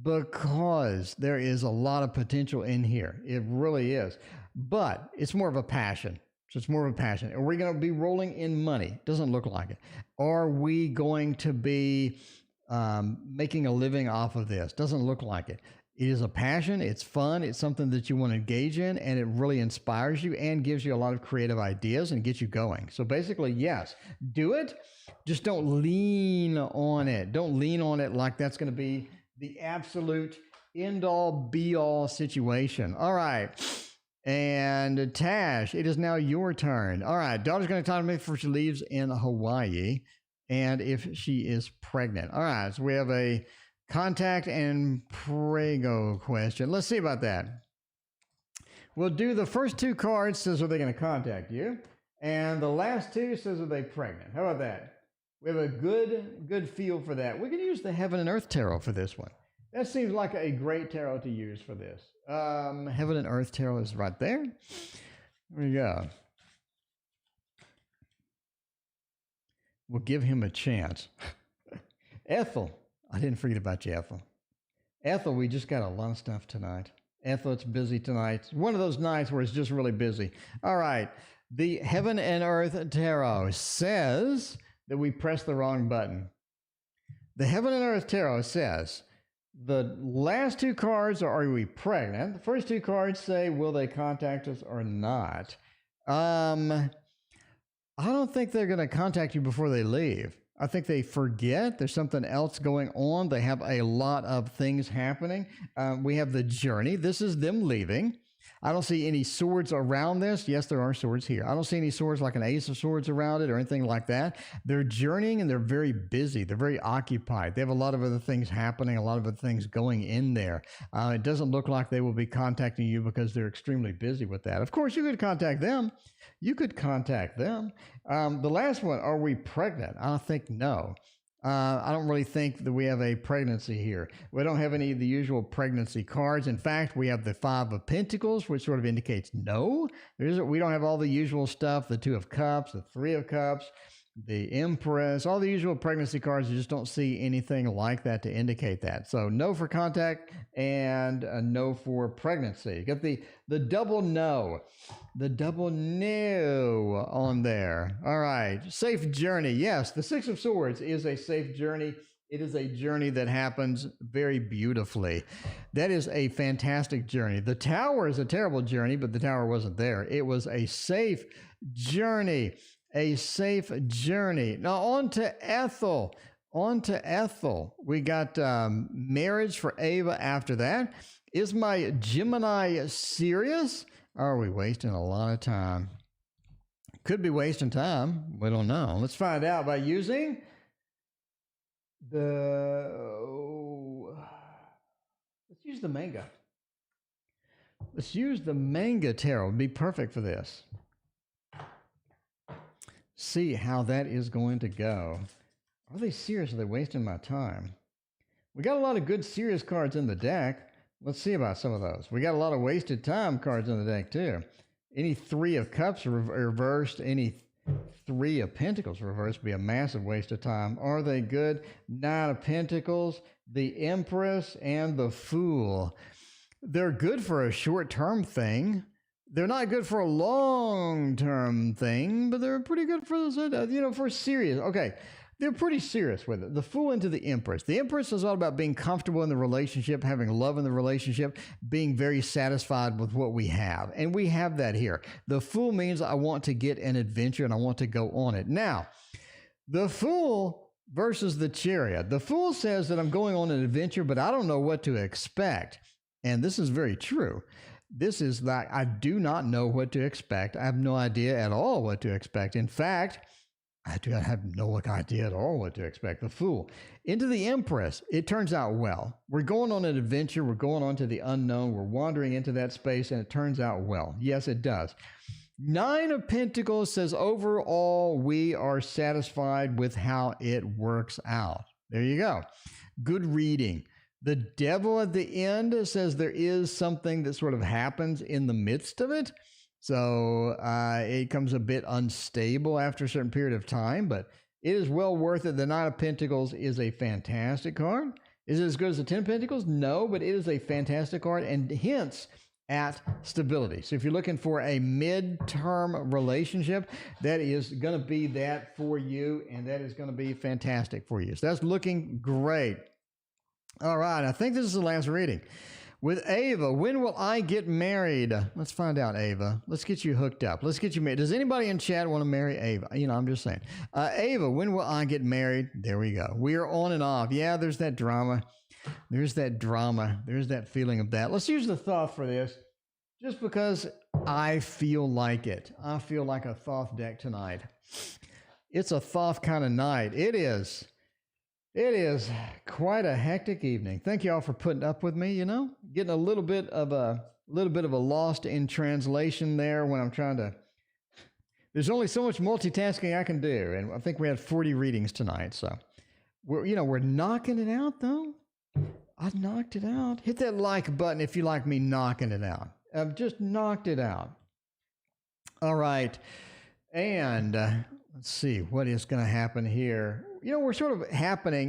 because there is a lot of potential in here. It really is. But it's more of a passion. So it's more of a passion. Are we going to be rolling in money? Doesn't look like it. Are we going to be making a living off of this? Doesn't look like it. It is a passion. It's fun. It's something that you want to engage in, and it really inspires you and gives you a lot of creative ideas and gets you going. So basically, yes, do it. Just don't lean on it. Don't lean on it like that's going to be the absolute end-all, be-all situation. All right. And Tash, it is now your turn. All right. Daughter's going to talk to me before she leaves in Hawaii, and if she is pregnant. All right, so we have a contact and prego question. Let's see about that. We'll do the first two cards, says are they going to contact you, and the last two says are they pregnant. How about that? We have a good feel for that. We can use the Heaven and Earth Tarot for this one. That seems like a great tarot to use for this. Heaven and Earth Tarot is right there. There we go. We'll give him a chance. Ethel. I didn't forget about you, Ethel. Ethel, we just got a lot of stuff tonight. Ethel, it's busy tonight. It's one of those nights where it's just really busy. All right. The Heaven and Earth Tarot says that we pressed the wrong button. The Heaven and Earth Tarot says the last two cards are we pregnant? The first two cards say, will they contact us or not? I don't think they're going to contact you before they leave. I think they forget there's something else going on. They have a lot of things happening. We have the journey. This is them leaving. I don't see any swords around this. Yes, there are swords here. I don't see any swords like an ace of swords around it or anything like that. They're journeying and they're very busy. They're very occupied. They have a lot of other things happening, a lot of other things going in there. It doesn't look like they will be contacting you because they're extremely busy with that. Of course, you could contact them. You could contact them. The last one, are we pregnant? I think no. I don't really think that we have a pregnancy here. We don't have any of the usual pregnancy cards. In fact, we have the Five of Pentacles, which sort of indicates no. We don't have all the usual stuff, the Two of Cups, the Three of Cups, the Empress, all the usual pregnancy cards. You just don't see anything like that to indicate that. So no for contact and a no for pregnancy. You got the double no. The double no on there. All right. Safe journey. Yes, the Six of Swords is a safe journey. It is a journey that happens very beautifully. That is a fantastic journey. The Tower is a terrible journey, but the Tower wasn't there. It was a safe journey. A safe journey. Now on to Ethel. On to Ethel. We got marriage for Ava after that. Is my Gemini serious? Are we wasting a lot of time? Could be wasting time. We don't know. Let's find out by using let's use the manga. Let's use the manga tarot. It'd be perfect for this. See how that is going to go. Are they serious? Are they wasting my time? We got a lot of good serious cards in the deck. Let's see about some of those. We got a lot of wasted time cards in the deck too. Any Three of Cups reversed, any Three of Pentacles reversed would be a massive waste of time. Are they good? Nine of Pentacles, the Empress, and the Fool. They're good for a short-term thing. They're not good for a long-term thing, but they're pretty good for, for serious. Okay, they're pretty serious with it. The Fool into the Empress. The Empress is all about being comfortable in the relationship, having love in the relationship, being very satisfied with what we have. And we have that here. The Fool means I want to get an adventure and I want to go on it. Now, the Fool versus the Chariot. The Fool says that I'm going on an adventure, but I don't know what to expect. And this is very true. This is like, I do not know what to expect. I have no idea at all what to expect. In fact, I have no idea at all what to expect. The Fool. Into the Empress. It turns out well. We're going on an adventure. We're going on to the unknown. We're wandering into that space, and it turns out well. Yes, it does. Nine of Pentacles says, overall, we are satisfied with how it works out. There you go. Good reading. The Devil at the end says there is something that sort of happens in the midst of it. So it comes a bit unstable after a certain period of time, but it is well worth it. The Nine of Pentacles is a fantastic card. Is it as good as the Ten of Pentacles? No, but it is a fantastic card and hints at stability. So if you're looking for a mid-term relationship, that is going to be that for you, and that is going to be fantastic for you. So that's looking great. All right, I think this is the last reading. With Ava, when will I get married? Let's find out, Ava. Let's get you hooked up. Let's get you married. Does anybody in chat want to marry Ava? I'm just saying. Ava, when will I get married? There we go. We are on and off. Yeah, there's that drama. There's that drama. There's that feeling of that. Let's use the Thoth for this, just because I feel like it. I feel like a Thoth deck tonight. It's a Thoth kind of night. It is. It is quite a hectic evening. Thank you all for putting up with me, getting a little bit of a lost in translation there when I'm trying to, there's only so much multitasking I can do. And I think we had 40 readings tonight. So we're knocking it out though. I knocked it out. Hit that like button if you like me knocking it out. I've just knocked it out. All right. And let's see what is going to happen here. We're sort of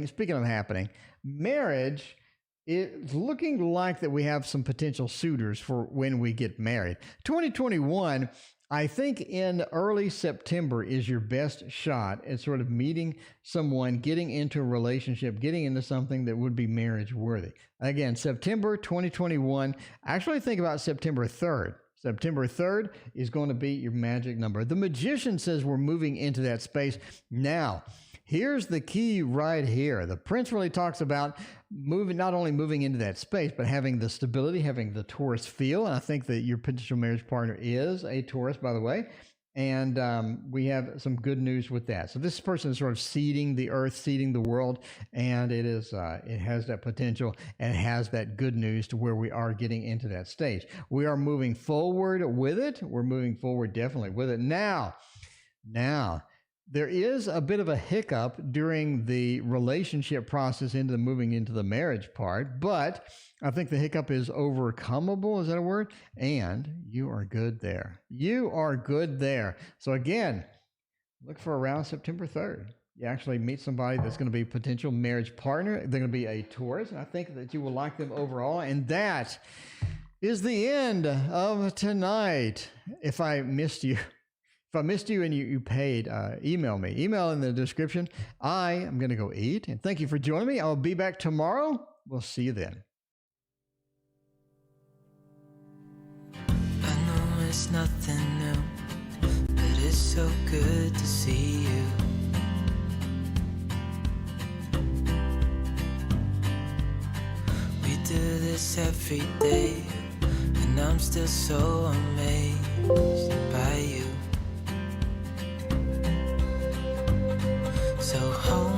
speaking of happening, marriage is looking like that we have some potential suitors for when we get married. 2021, I think in early September is your best shot at sort of meeting someone, getting into a relationship, getting into something that would be marriage worthy. Again, September 2021, actually think about September 3rd. September 3rd is going to be your magic number. The Magician says we're moving into that space now. Here's the key right here. The Prince really talks about not only moving into that space, but having the stability, having the Taurus feel. And I think that your potential marriage partner is a Taurus, by the way. And we have some good news with that. So this person is sort of seeding the earth, seeding the world, and it has that potential and has that good news to where we are getting into that stage. We are moving forward with it. We're moving forward definitely with it. Now, there is a bit of a hiccup during the relationship process into moving into the marriage part, but I think the hiccup is overcomable. Is that a word? And you are good there. You are good there. So again, look for around September 3rd. You actually meet somebody that's going to be a potential marriage partner. They're going to be a Taurus, and I think that you will like them overall. And that is the end of tonight. If I missed you and you paid, email me. Email in the description. I am going to go eat. And thank you for joining me. I'll be back tomorrow. We'll see you then. I know it's nothing new, but it's so good to see you. We do this every day, and I'm still so amazed by you. So hold